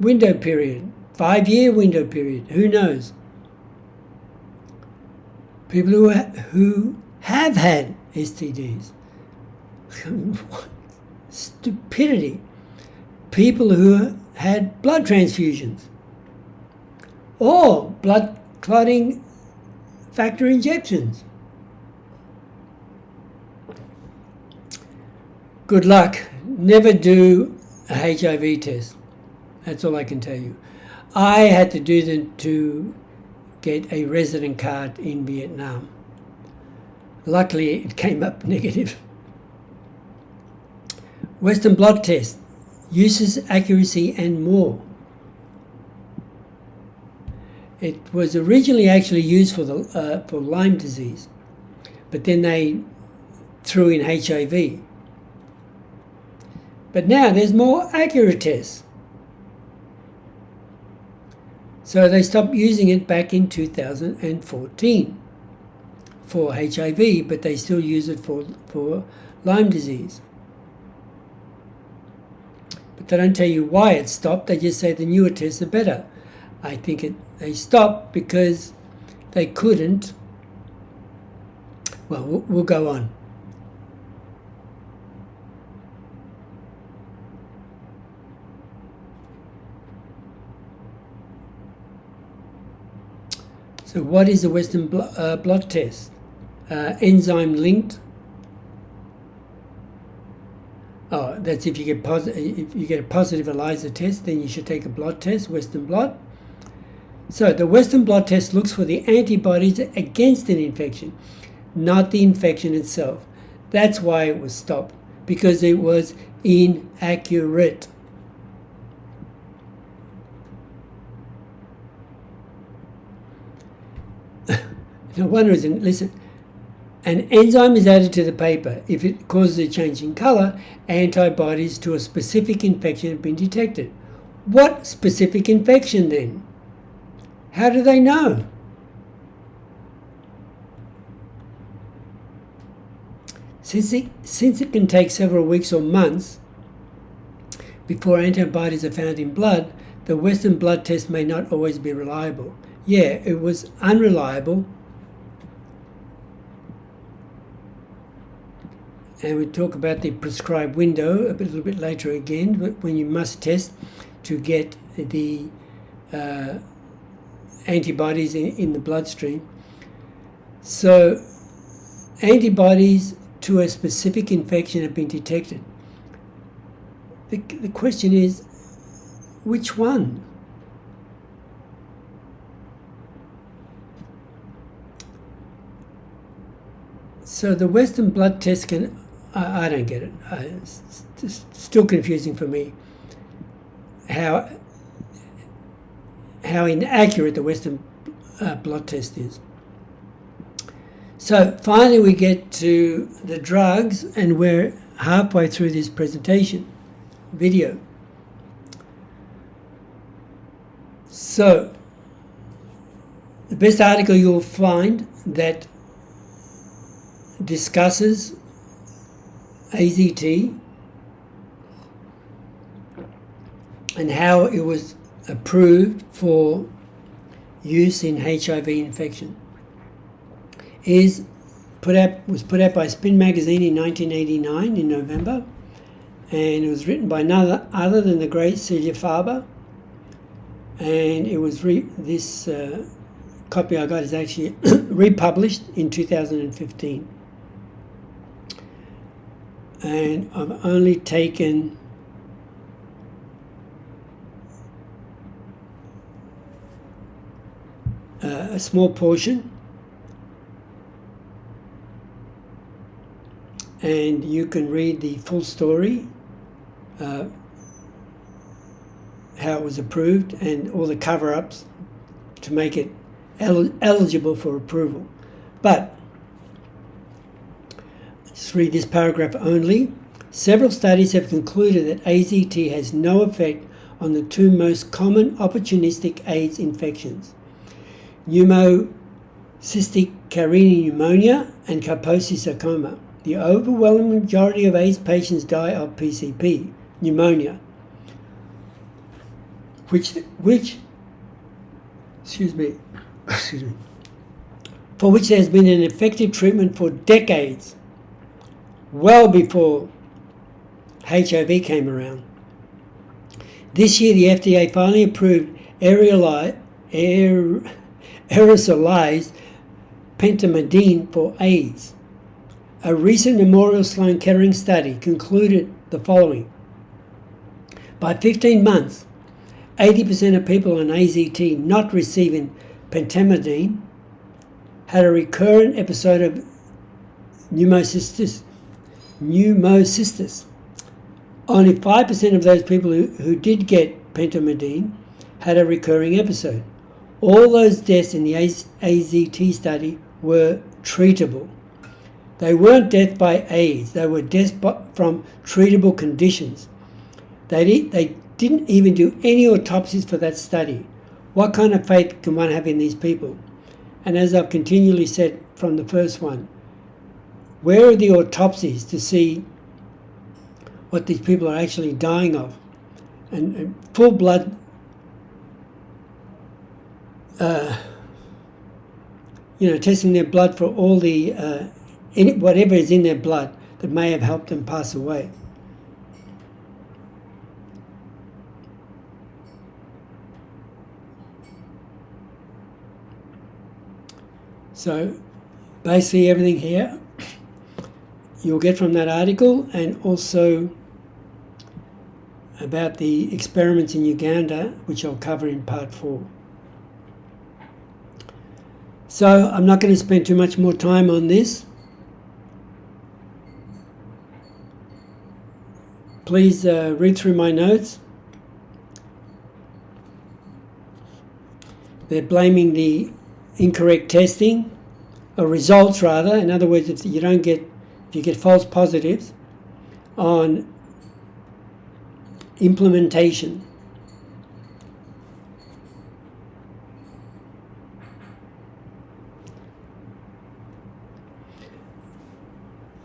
S1: window period, 5-year window period, who knows? People who have had STDs. Stupidity. People who had blood transfusions, or blood clotting factor injections. Good luck. Never do a HIV test. That's all I can tell you. I had to do them to get a resident card in Vietnam. Luckily, it came up negative. Western blot test, uses, accuracy, and more. It was originally actually used for Lyme disease, but then they threw in HIV. But now there's more accurate tests. So they stopped using it back in 2014 for HIV, but they still use it for Lyme disease. But they don't tell you why it stopped. They just say the newer tests are better. I think they stopped because they couldn't. Well, we'll go on. So what is a Western blot test? Enzyme linked. Oh, that's if you get if you get a positive ELISA test, then you should take a blot test, Western blot. So the Western blot test looks for the antibodies against an infection, not the infection itself. That's why it was stopped, because it was inaccurate. No one reason, listen, an enzyme is added to the paper. If it causes a change in colour, antibodies to a specific infection have been detected. What specific infection then? How do they know? Since it can take several weeks or months before antibodies are found in blood, the Western blot test may not always be reliable. Yeah, it was unreliable. And we'll talk about the prescribed window a little bit later again, when you must test to get the antibodies in the bloodstream. So antibodies to a specific infection have been detected. The question is, which one? So the Western blood test can... I don't get it. It's still confusing for me how inaccurate the Western blood test is. So finally we get to the drugs, and we're halfway through this presentation video. So the best article you'll find that discusses AZT and how it was approved for use in HIV infection was put out by Spin magazine in 1989 in November, and it was written by none other than the great Celia Farber, and it was this copy I got is actually republished in 2015. And I've only taken a small portion, and you can read the full story, how it was approved and all the cover-ups to make it eligible for approval. But just read this paragraph only. Several studies have concluded that AZT has no effect on the two most common opportunistic AIDS infections, pneumocystic carinal pneumonia and Kaposi sarcoma. The overwhelming majority of AIDS patients die of PCP, pneumonia, for which there has been an effective treatment for decades, well before HIV came around. This year, the FDA finally approved aerosolized pentamidine for AIDS. A recent Memorial Sloan Kettering study concluded the following. By 15 months, 80% of people on AZT not receiving pentamidine had a recurrent episode of pneumocystis. Only 5% of those people who did get pentamidine had a recurring episode. All those deaths in the AZT study were treatable. They weren't death by AIDS, they were deaths from treatable conditions. They didn't even do any autopsies for that study. What kind of faith can one have in these people? And as I've continually said from the first one, where are the autopsies to see what these people are actually dying of? and full blood testing their blood for all the whatever is in their blood that may have helped them pass away. So basically everything here you'll get from that article, and also about the experiments in Uganda, which I'll cover in part 4. So I'm not going to spend too much more time on this. Please read through my notes. They're blaming the incorrect testing, or results rather. In other words, if you get false positives, on implementation.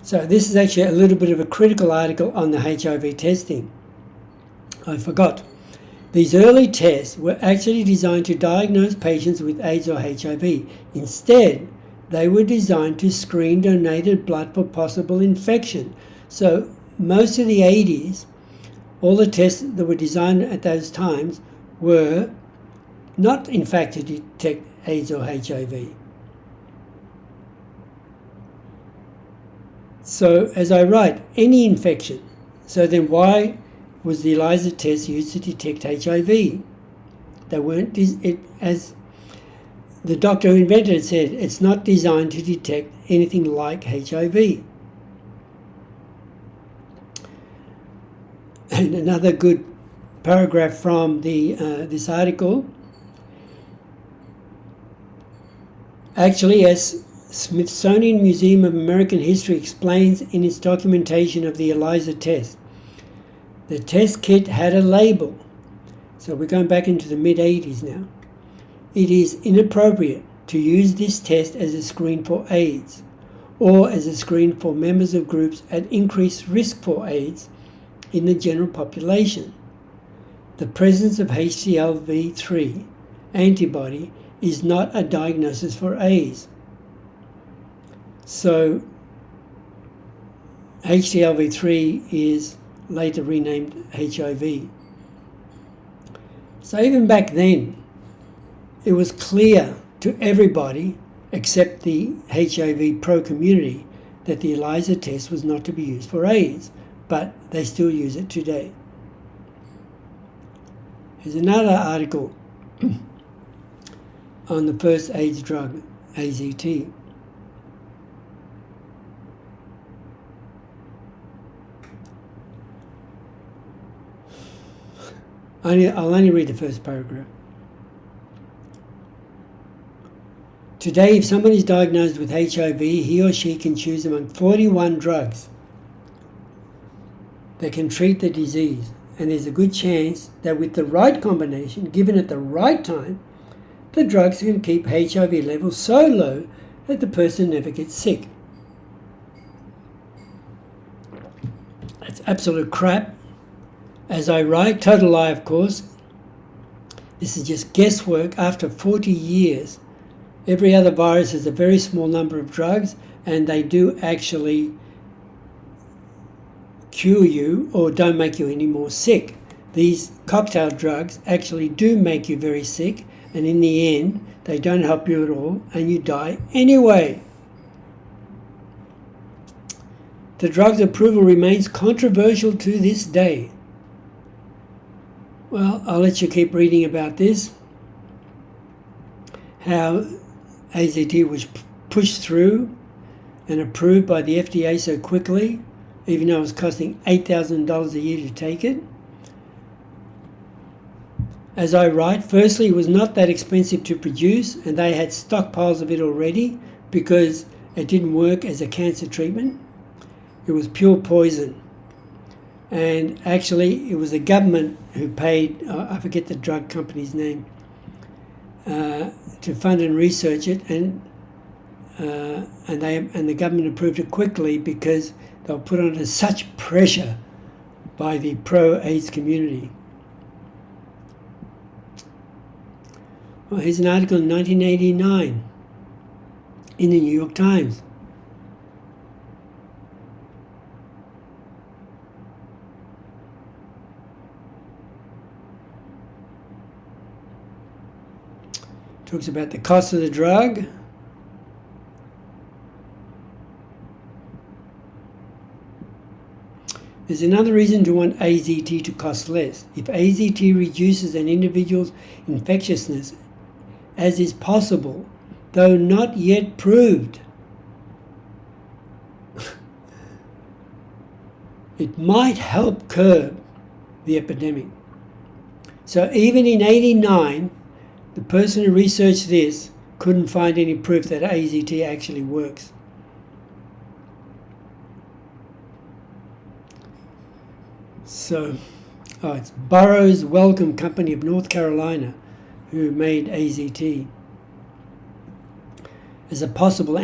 S1: So this is actually a little bit of a critical article on the HIV testing. I forgot. These early tests were actually designed to diagnose patients with AIDS or HIV. Instead, they were designed to screen donated blood for possible infection. So most of the 80s, all the tests that were designed at those times were not in fact to detect AIDS or HIV. So as I write, any infection. So then why was the ELISA test used to detect HIV? They weren't, as the doctor who invented it said, it's not designed to detect anything like HIV. And another good paragraph from this article. Actually, as Smithsonian Museum of American History explains in its documentation of the ELISA test, the test kit had a label. So we're going back into the mid-80s now. It is inappropriate to use this test as a screen for AIDS, or as a screen for members of groups at increased risk for AIDS in the general population. The presence of HTLV-3 antibody is not a diagnosis for AIDS. So HTLV-3 is later renamed HIV. So even back then, it was clear to everybody except the HIV pro community that the ELISA test was not to be used for AIDS, but they still use it today. Here's another article on the first AIDS drug, AZT. I'll only read the first paragraph. Today, if someone is diagnosed with HIV, he or she can choose among 41 drugs that can treat the disease. And there's a good chance that with the right combination, given at the right time, the drugs can keep HIV levels so low that the person never gets sick. It's absolute crap. As I write, total lie, of course. This is just guesswork. After 40 years, every other virus has a very small number of drugs, and they do actually cure you or don't make you any more sick. These cocktail drugs actually do make you very sick, and in the end, they don't help you at all, and you die anyway. The drug's approval remains controversial to this day. Well, I'll let you keep reading about this, how AZT was pushed through and approved by the FDA so quickly, even though it was costing $8,000 a year to take it. As I write, firstly, it was not that expensive to produce, and they had stockpiles of it already because it didn't work as a cancer treatment. It was pure poison. And actually, it was the government who paid, I forget the drug company's name, to fund and research it, and the government approved it quickly because they were put under such pressure by the pro-AIDS community. Well, here's an article in 1989 in the New York Times. Talks about the cost of the drug. There's another reason to want AZT to cost less. If AZT reduces an individual's infectiousness, as is possible, though not yet proved, it might help curb the epidemic. So even in '89, the person who researched this couldn't find any proof that AZT actually works. So, it's Burroughs Wellcome Company of North Carolina who made AZT as a possible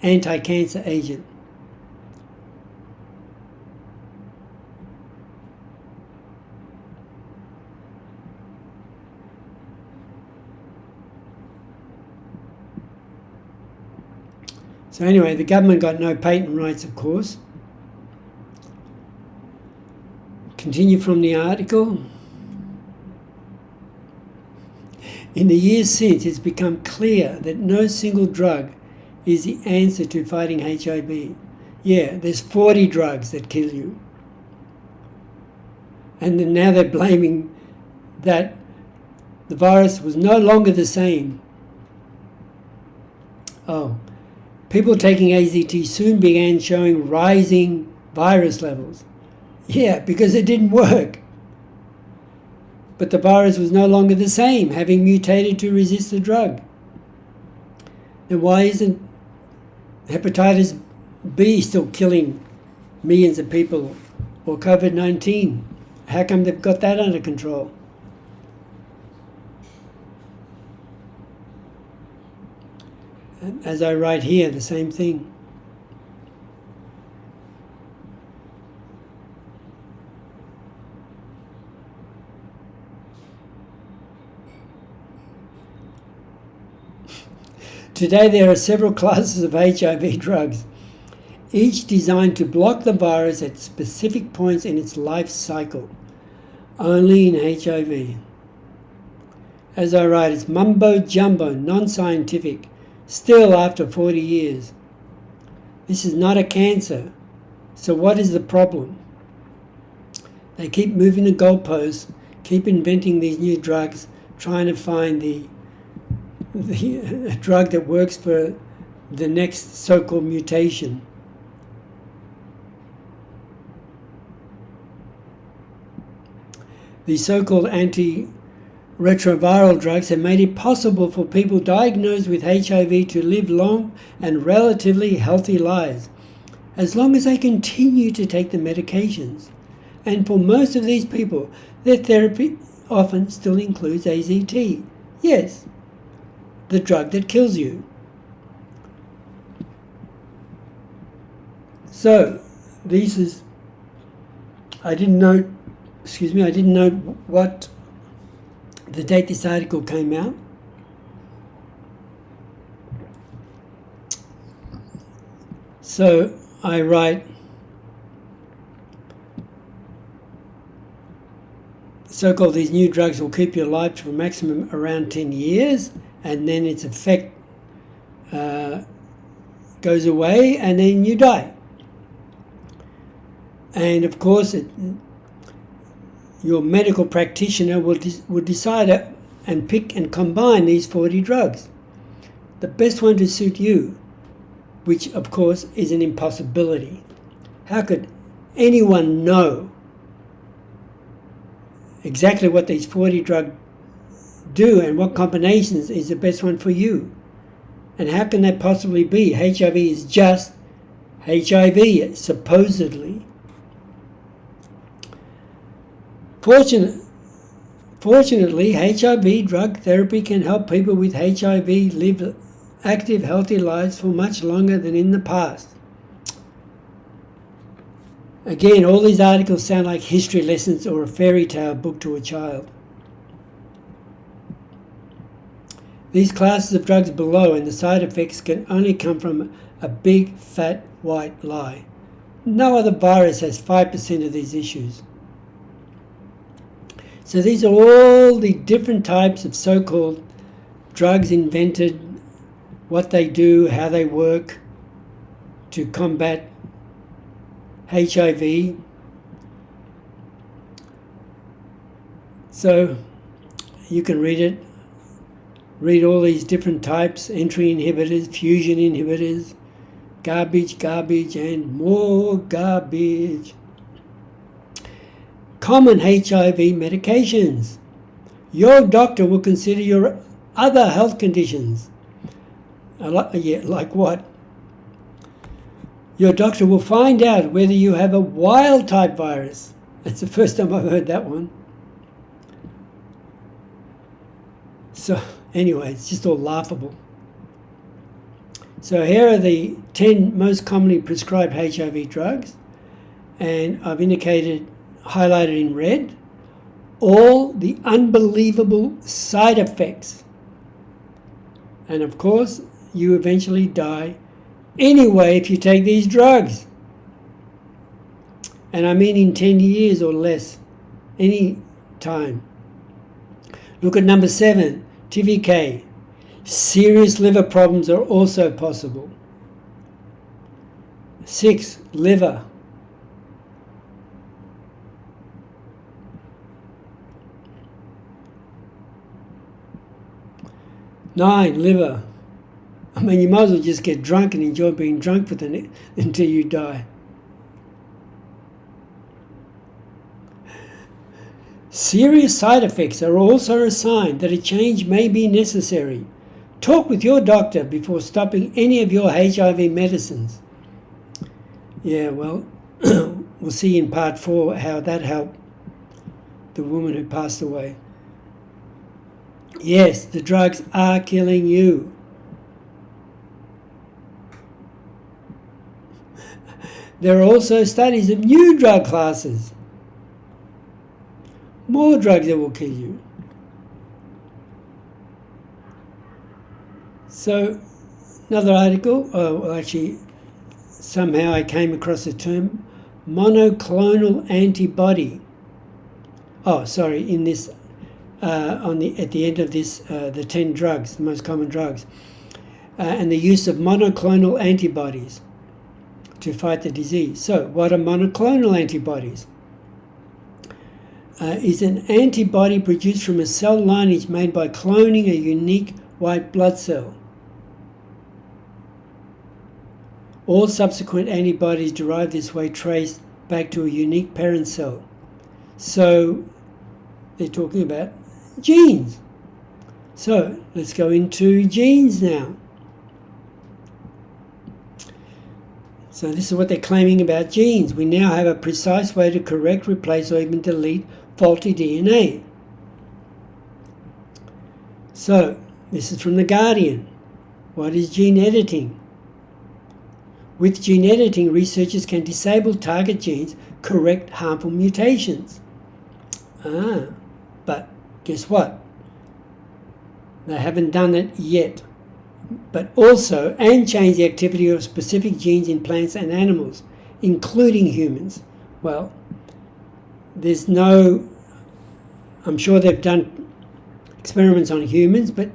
S1: anti-cancer agent. So anyway, the government got no patent rights, of course. Continue from the article. In the years since, it's become clear that no single drug is the answer to fighting HIV. Yeah, there's 40 drugs that kill you. And then now they're blaming that the virus was no longer the same. Oh, people taking AZT soon began showing rising virus levels. Yeah, because it didn't work. But the virus was no longer the same, having mutated to resist the drug. Then why isn't hepatitis B still killing millions of people, or COVID-19? How come they've got that under control? As I write here, the same thing. Today there are several classes of HIV drugs, each designed to block the virus at specific points in its life cycle, only in HIV. As I write, it's mumbo-jumbo, non-scientific, still after 40 years. This is not a cancer, so what is the problem? They keep moving the goalposts, keep inventing these new drugs, trying to find a drug that works for the next so-called mutation. These so-called antiretroviral drugs have made it possible for people diagnosed with HIV to live long and relatively healthy lives, as long as they continue to take the medications. And for most of these people, their therapy often still includes AZT. Yes, the drug that kills you. So, I didn't know what the date this article came out. So I write, so-called these new drugs will keep you alive for a maximum around 10 years, and then its effect goes away, and then you die. And of course, your medical practitioner will decide and pick and combine these 40 drugs, the best one to suit you, which of course is an impossibility. How could anyone know exactly what these 40 drugs do and what combinations is the best one for you? And how can that possibly be? HIV is just HIV, supposedly. Fortunately, HIV drug therapy can help people with HIV live active, healthy lives for much longer than in the past. Again, all these articles sound like history lessons or a fairy tale book to a child. These classes of drugs below and the side effects can only come from a big, fat, white lie. No other virus has 5% of these issues. So these are all the different types of so-called drugs invented, what they do, how they work to combat HIV. So you can read it. Read all these different types: entry inhibitors, fusion inhibitors, garbage, garbage, and more garbage. Common HIV medications. Your doctor will consider your other health conditions. Like what? Your doctor will find out whether you have a wild type virus. That's the first time I've heard that one. So anyway, it's just all laughable. So here are the 10 most commonly prescribed HIV drugs, and I've highlighted in red, all the unbelievable side effects. And of course, you eventually die anyway if you take these drugs. And I mean in 10 years or less, any time. Look at number 7, TVK. Serious liver problems are also possible. 6, liver. 9, liver. I mean, you might as well just get drunk and enjoy being drunk until you die. Serious side effects are also a sign that a change may be necessary. Talk with your doctor before stopping any of your HIV medicines. Yeah, well, we'll see in part 4 how that helped the woman who passed away. Yes, the drugs are killing you. There are also studies of new drug classes. More drugs that will kill you. So, another article, actually, somehow I came across the term monoclonal antibody. Oh, sorry, in this, at the end of this, the 10 drugs, the most common drugs, and the use of monoclonal antibodies to fight the disease. So, what are monoclonal antibodies? Is an antibody produced from a cell lineage made by cloning a unique white blood cell. All subsequent antibodies derived this way trace back to a unique parent cell. So they're talking about genes. So let's go into genes now. So this is what they're claiming about genes. We now have a precise way to correct, replace, or even delete faulty DNA. So this is from The Guardian. What is gene editing? With gene editing, researchers can disable target genes, correct harmful mutations. But guess what? They haven't done it yet. But also, and change the activity of specific genes in plants and animals, including humans. Well, there's no, I'm sure they've done experiments on humans, but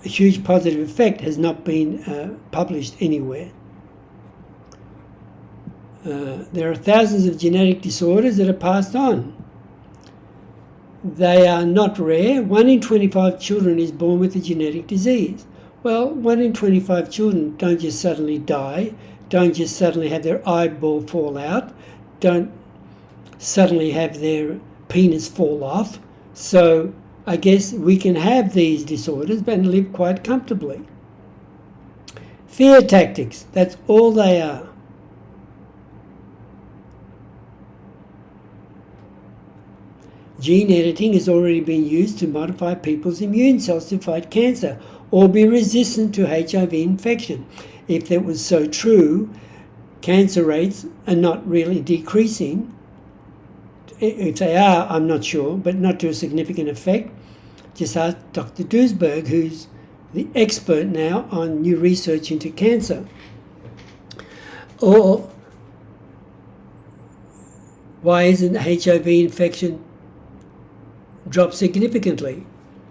S1: a huge positive effect has not been published anywhere. There are thousands of genetic disorders that are passed on. They are not rare. 1 in 25 children is born with a genetic disease. Well, 1 in 25 children don't just suddenly die, don't just suddenly have their eyeball fall out, don't suddenly have their penis fall off. So I guess we can have these disorders and live quite comfortably. Fear tactics, that's all they are. Gene editing has already been used to modify people's immune cells to fight cancer or be resistant to HIV infection. If that was so true, cancer rates are not really decreasing. If they are, I'm not sure, but not to a significant effect. just ask Dr. Duisberg, who's the expert now on new research into cancer. Or why isn't the HIV infection dropped significantly?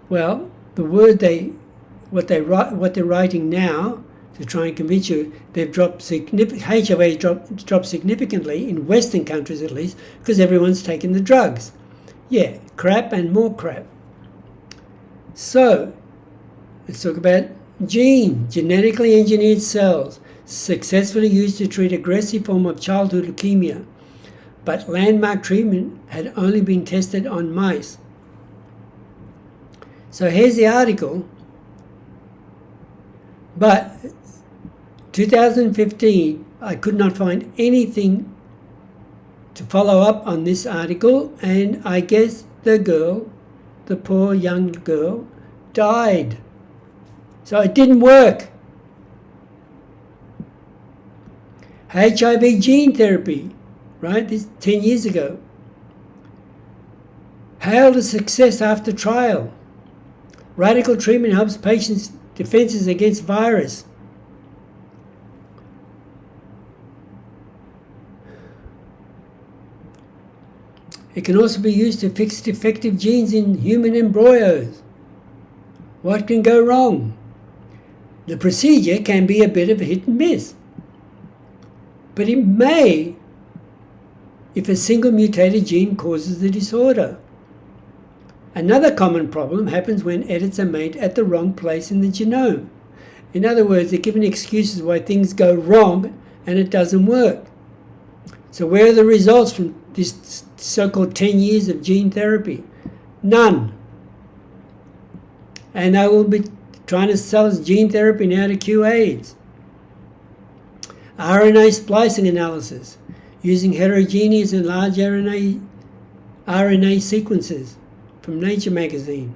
S1: Well, what they're writing now to try and convince you they've dropped HIV dropped significantly in Western countries at least because everyone's taken the drugs. Yeah, crap and more crap. So let's talk about genetically engineered cells successfully used to treat aggressive form of childhood leukemia, but landmark treatment had only been tested on mice. So here's the article, but 2015, I could not find anything to follow up on this article, and I guess the poor young girl, died. So it didn't work. HIV gene therapy, right? This 10 years ago. Hailed a success after trial. Radical treatment helps patients' defenses against virus. It can also be used to fix defective genes in human embryos. What can go wrong? The procedure can be a bit of a hit and miss. But it may if a single mutated gene causes the disorder. Another common problem happens when edits are made at the wrong place in the genome. In other words, they're given excuses why things go wrong and it doesn't work. So where are the results from this so-called 10 years of gene therapy? None. And they will be trying to sell us gene therapy now to cure AIDS. RNA splicing analysis using heterogeneous and large RNA sequences from Nature magazine.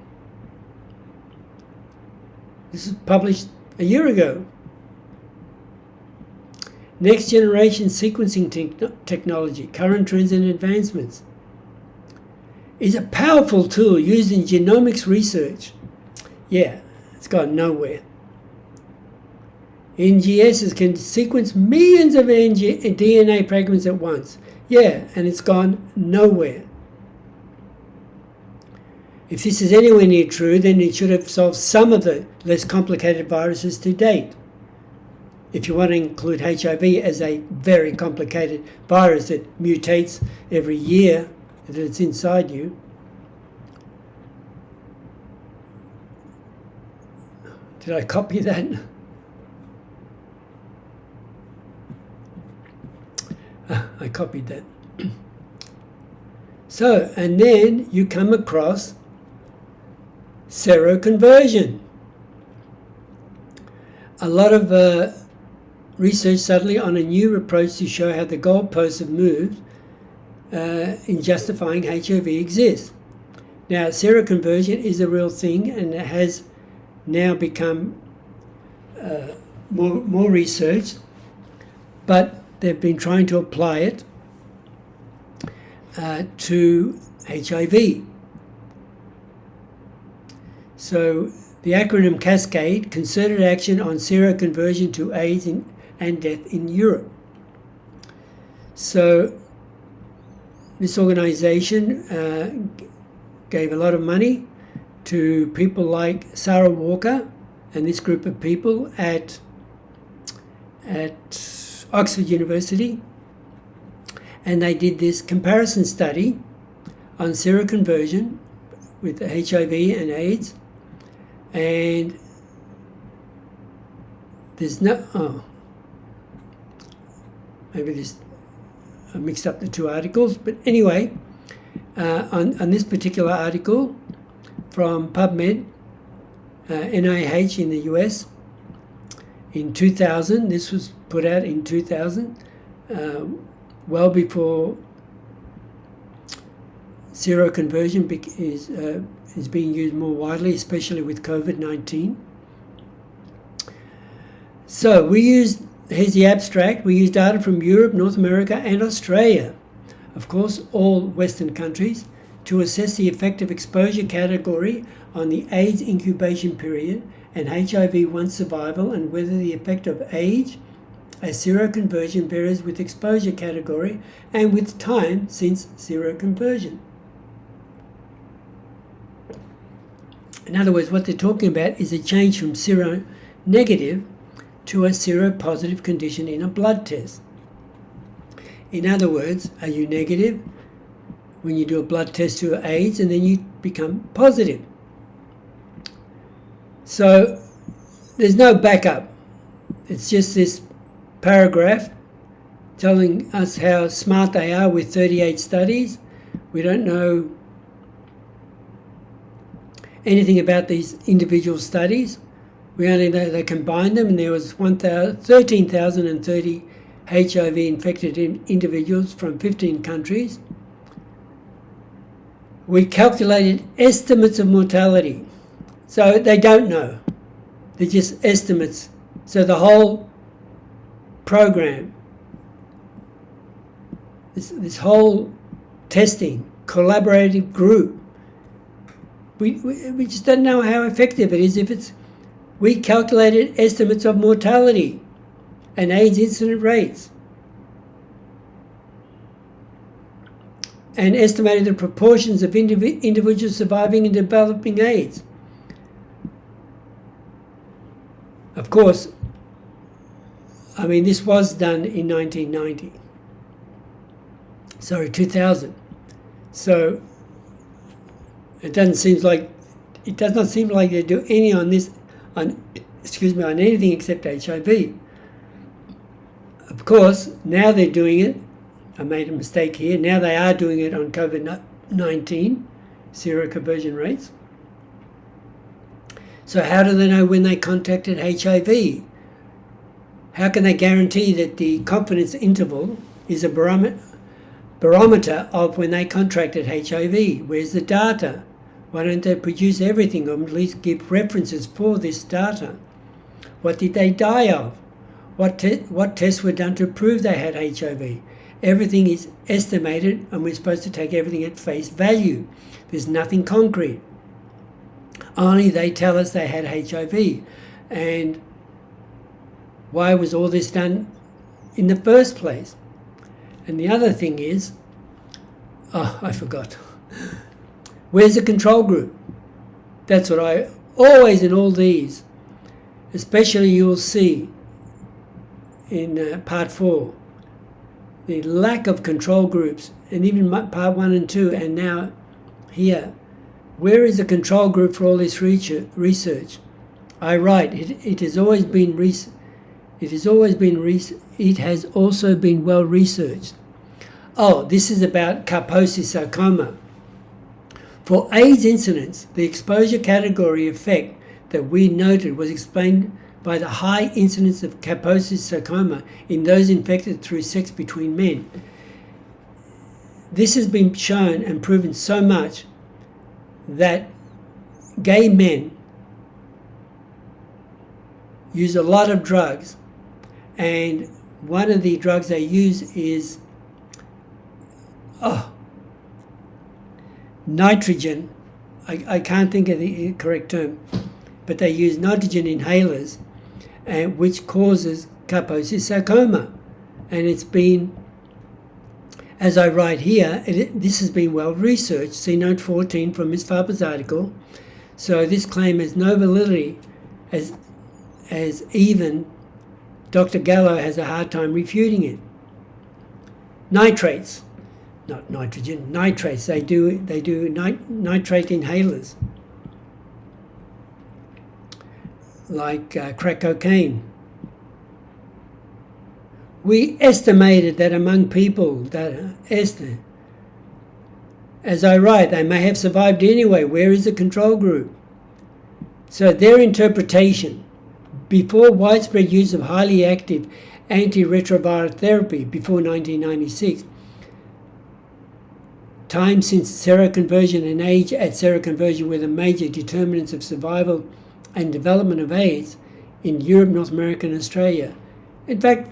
S1: This was published a year ago. Next generation sequencing technology, current trends and advancements, is a powerful tool used in genomics research. Yeah, it's gone nowhere. NGSs can sequence millions of DNA fragments at once. Yeah, and it's gone nowhere. If this is anywhere near true, then it should have solved some of the less complicated viruses to date. If you want to include HIV as a very complicated virus that mutates every year that it's inside you. Did I copy that? I copied that. So, and then you come across seroconversion. A lot of research suddenly on a new approach to show how the goalposts have moved in justifying HIV exists. Now, seroconversion is a real thing, and it has now become more researched, but they've been trying to apply it to HIV. So the acronym CASCADE, Concerted Action on Seroconversion to AIDS and Death in Europe. So this organization gave a lot of money to people like Sarah Walker and this group of people at Oxford University, and they did this comparison study on seroconversion with HIV and AIDS, and there's no, maybe this, I mixed up the two articles, but anyway, on this particular article from PubMed, NIH in the US, in 2000, this was put out in 2000, well before seroconversion is being used more widely, especially with COVID-19. So here's the abstract, we used data from Europe, North America and Australia, of course all Western countries, to assess the effect of exposure category on the AIDS incubation period and HIV-1 survival, and whether the effect of age as seroconversion varies with exposure category and with time since seroconversion. In other words, what they're talking about is a change from seronegative to a seropositive condition in a blood test. In other words, are you negative when you do a blood test to AIDS and then you become positive? So there's no backup. It's just this paragraph telling us how smart they are with 38 studies. We don't know anything about these individual studies. We only know they combined them, and there was 13,030 HIV-infected individuals from 15 countries. We calculated estimates of mortality. So they don't know. They're just estimates. So the whole program, this whole testing, collaborative group, we just don't know how effective it is if we calculated estimates of mortality and AIDS incident rates and estimated the proportions of individuals surviving and developing AIDS. Of course, I mean, this was done in 2000. So it does not seem like they do any on anything except HIV. Of course, now they're doing it. I made a mistake here. Now they are doing it on COVID-19 seroconversion rates. So how do they know when they contacted HIV? How can they guarantee that the confidence interval is a barometer of when they contracted HIV? Where's the data? Why don't they produce everything, or at least give references for this data? What did they die of? What tests were done to prove they had HIV? Everything is estimated, and we're supposed to take everything at face value. There's nothing concrete. Only they tell us they had HIV. And why was all this done in the first place? And the other thing is, I forgot. Where's the control group? That's what I always, in all these, especially you'll see in part 4, the lack of control groups, and even part 1 and 2, and now here. Where is the control group for all this research? I write, it has also been well researched. Oh, this is about Kaposi sarcoma. For AIDS incidence, the exposure category effect that we noted was explained by the high incidence of Kaposi sarcoma in those infected through sex between men. This has been shown and proven so much that gay men use a lot of drugs, and one of the drugs they use is nitrogen. I can't think of the correct term, but they use nitrogen inhalers, which causes Kaposi sarcoma. And it's been, as I write here, this has been well researched. See note 14 from Ms. FARBER'S article. So this claim has no validity, as even Dr. Gallo has a hard time refuting it. Nitrates, not nitrogen, nitrates. They do nitrate inhalers, like crack cocaine. We estimated that among people that as I write, they may have survived anyway. Where is the control group? So their interpretation, before widespread use of highly active antiretroviral therapy before 1996, time since seroconversion and age at seroconversion were the major determinants of survival and development of AIDS in Europe, North America, and Australia. In fact,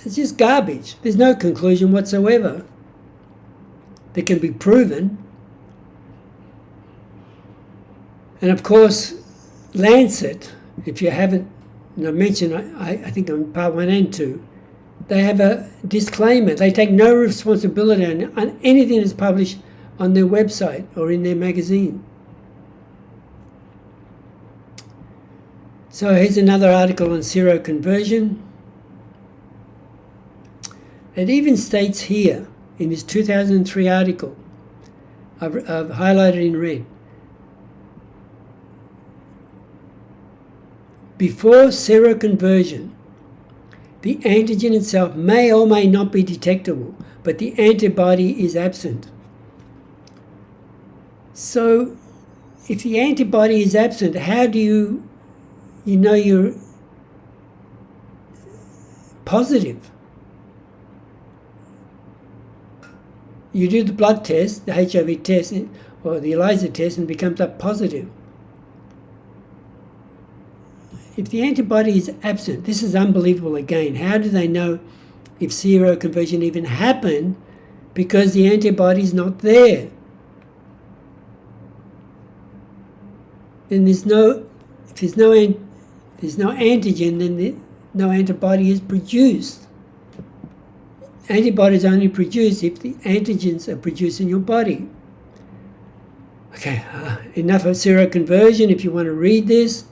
S1: it's just garbage. There's no conclusion whatsoever. that can be proven. And of course, Lancet, if you haven't mentioned, I think on part 1 and 2, they have a disclaimer. They take no responsibility on anything that's published on their website or in their magazine. So here's another article on seroconversion. It even states here in this 2003 article, I've highlighted in red, before seroconversion, the antigen itself may or may not be detectable, but the antibody is absent. So if the antibody is absent, how do you know you're positive? You do the blood test, the HIV test, or the ELISA test, and it becomes up positive. If the antibody is absent, this is unbelievable again. How do they know if seroconversion even happened? Because the antibody is not there. Then if there's no antigen, then no antibody is produced. Antibodies only produced if the antigens are produced in your body. Okay, enough of seroconversion. If you want to read this,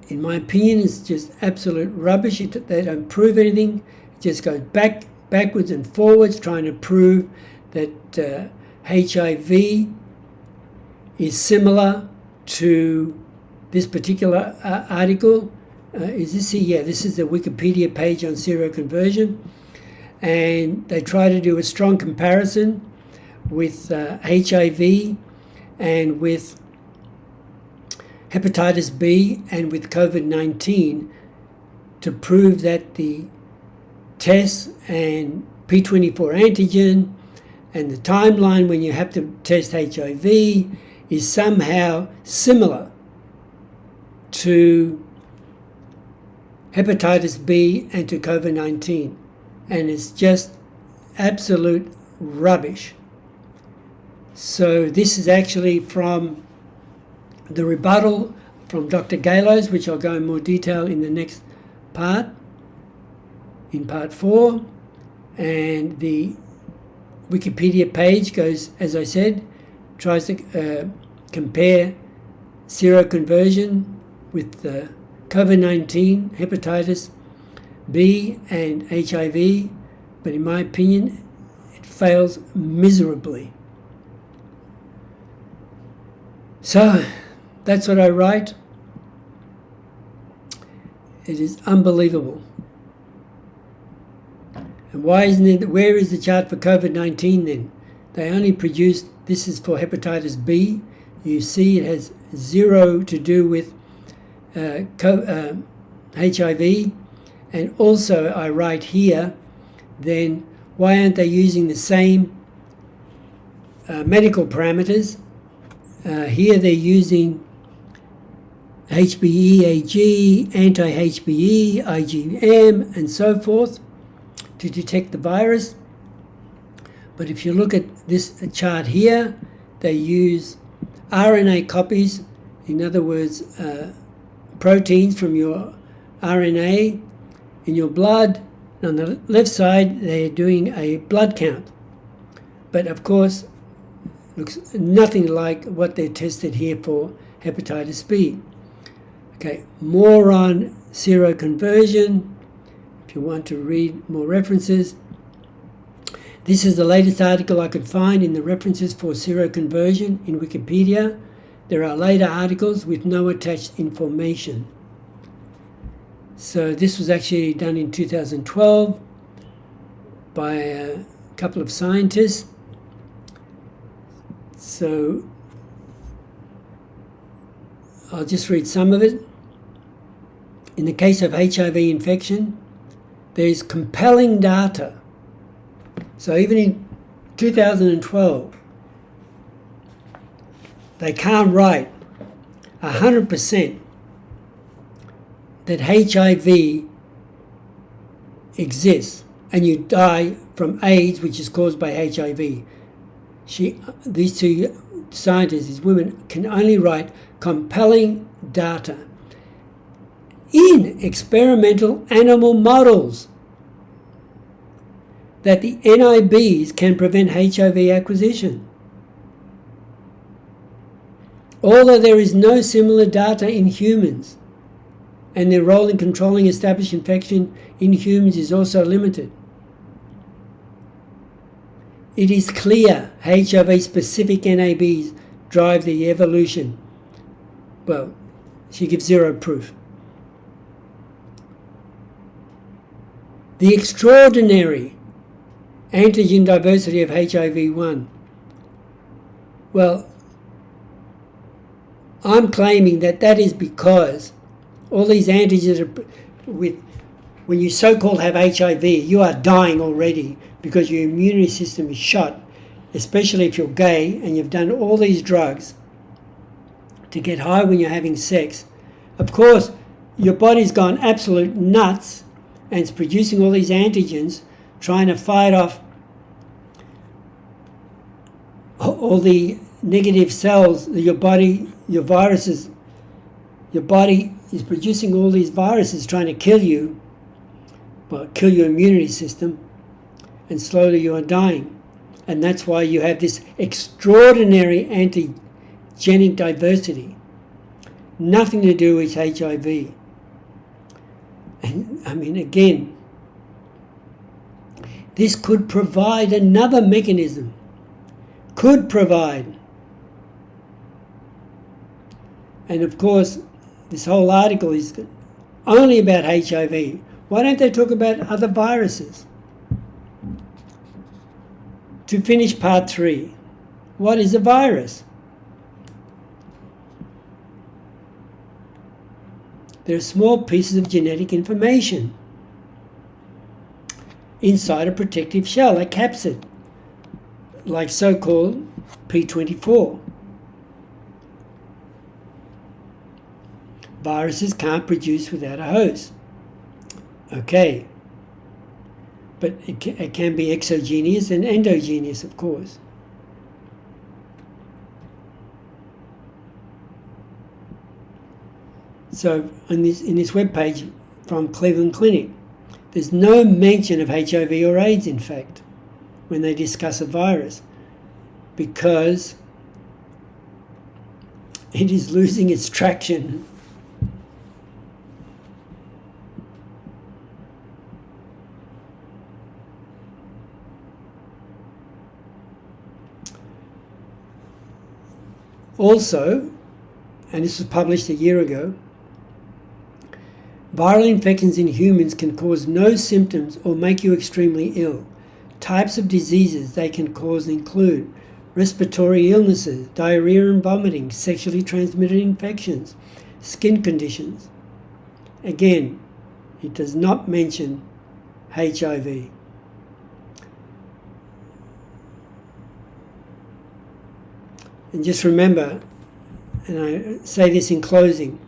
S1: in my opinion, it's just absolute rubbish. They don't prove anything. It just goes backwards and forwards, trying to prove that HIV is similar to this particular article. Is this here? Yeah, this is the Wikipedia page on seroconversion. And they try to do a strong comparison with HIV and with hepatitis B and with COVID-19 to prove that the tests and P24 antigen and the timeline when you have to test HIV is somehow similar to hepatitis B and to COVID-19. And it's just absolute rubbish. So this is actually from the rebuttal from Dr. GALLO'S, which I'll go in more detail in the next part, in part 4. And the Wikipedia page goes, as I said, tries to compare seroconversion with COVID-19, hepatitis B and HIV, but in my opinion, it fails miserably. So that's what I write. It is unbelievable. And why isn't it, where is the chart for COVID-19 then? They only produced, this is for hepatitis B. You see it has zero to do with HIV. And also I write here, then why aren't they using the same medical parameters? Here they're using HBeAg, anti-HBe, IgM, and so forth to detect the virus. But if you look at this chart here, they use RNA copies, in other words, proteins from your RNA in your blood. On the left side, they're doing a blood count. But of course, looks nothing like what they tested here for hepatitis B. Okay, more on seroconversion. If you want to read more references, this is the latest article I could find in the references for seroconversion in Wikipedia. There are later articles with no attached information. So this was actually done in 2012 by a couple of scientists. So I'll just read some of it. In the case of HIV infection, there is compelling data. So even in 2012, they can't write 100% that HIV exists. and you die from AIDS, which is caused by HIV. These two scientists, these women, can only write compelling data in experimental animal models that the NIBs can prevent HIV acquisition. Although there is no similar data in humans, and their role in controlling established infection in humans is also limited. It is clear HIV-specific NABs drive the evolution. Well, she gives zero proof. The extraordinary antigen diversity of HIV-1. Well, I'm claiming that is because all these antigens when you so-called have HIV, you are dying already because your immunity system is shot, especially if you're gay and you've done all these drugs to get high when you're having sex. Of course, your body's gone absolute nuts and it's producing all these antigens, trying to fight off all the negative cells, your body, your viruses. Your body is producing all these viruses trying to kill you, well, kill your immunity system, and slowly you are dying. And that's why you have this extraordinary antigenic diversity. Nothing to do with HIV. And I mean, again, this could provide another mechanism. Could provide. And of course, this whole article is only about HIV. Why don't they talk about other viruses? To finish part 3, what is a virus? They're small pieces of genetic information inside a protective shell, a capsid, like so-called P24. Viruses can't produce without a host. Okay. But it can be exogenous and endogenous, of course. So in this webpage from Cleveland Clinic, there's no mention of HIV or AIDS, in fact, when they discuss a virus, because it is losing its traction. Also, and this was published a year ago, viral infections in humans can cause no symptoms or make you extremely ill. Types of diseases they can cause include respiratory illnesses, diarrhea and vomiting, sexually transmitted infections, skin conditions. Again, it does not mention HIV. And just remember, and I say this in closing,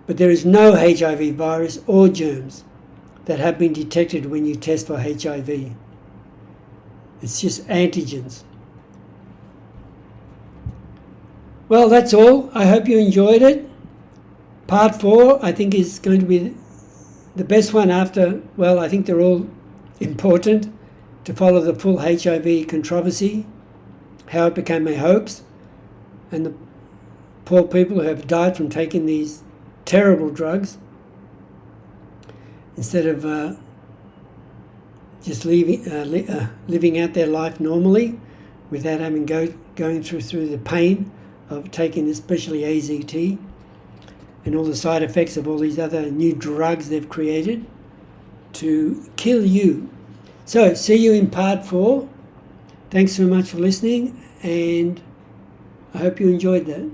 S1: but there is no HIV virus or germs that have been detected when you test for HIV. It's just antigens. Well, that's all. I hope you enjoyed it. Part 4, I think, is going to be the best one after, well, I think they're all important to follow the full HIV controversy, how it became a hoax, and the poor people who have died from taking these terrible drugs instead of just living out their life normally without having going through the pain of taking especially AZT and all the side effects of all these other new drugs they've created to kill you. So, see you in part 4. Thanks so much for listening, and I hope you enjoyed that.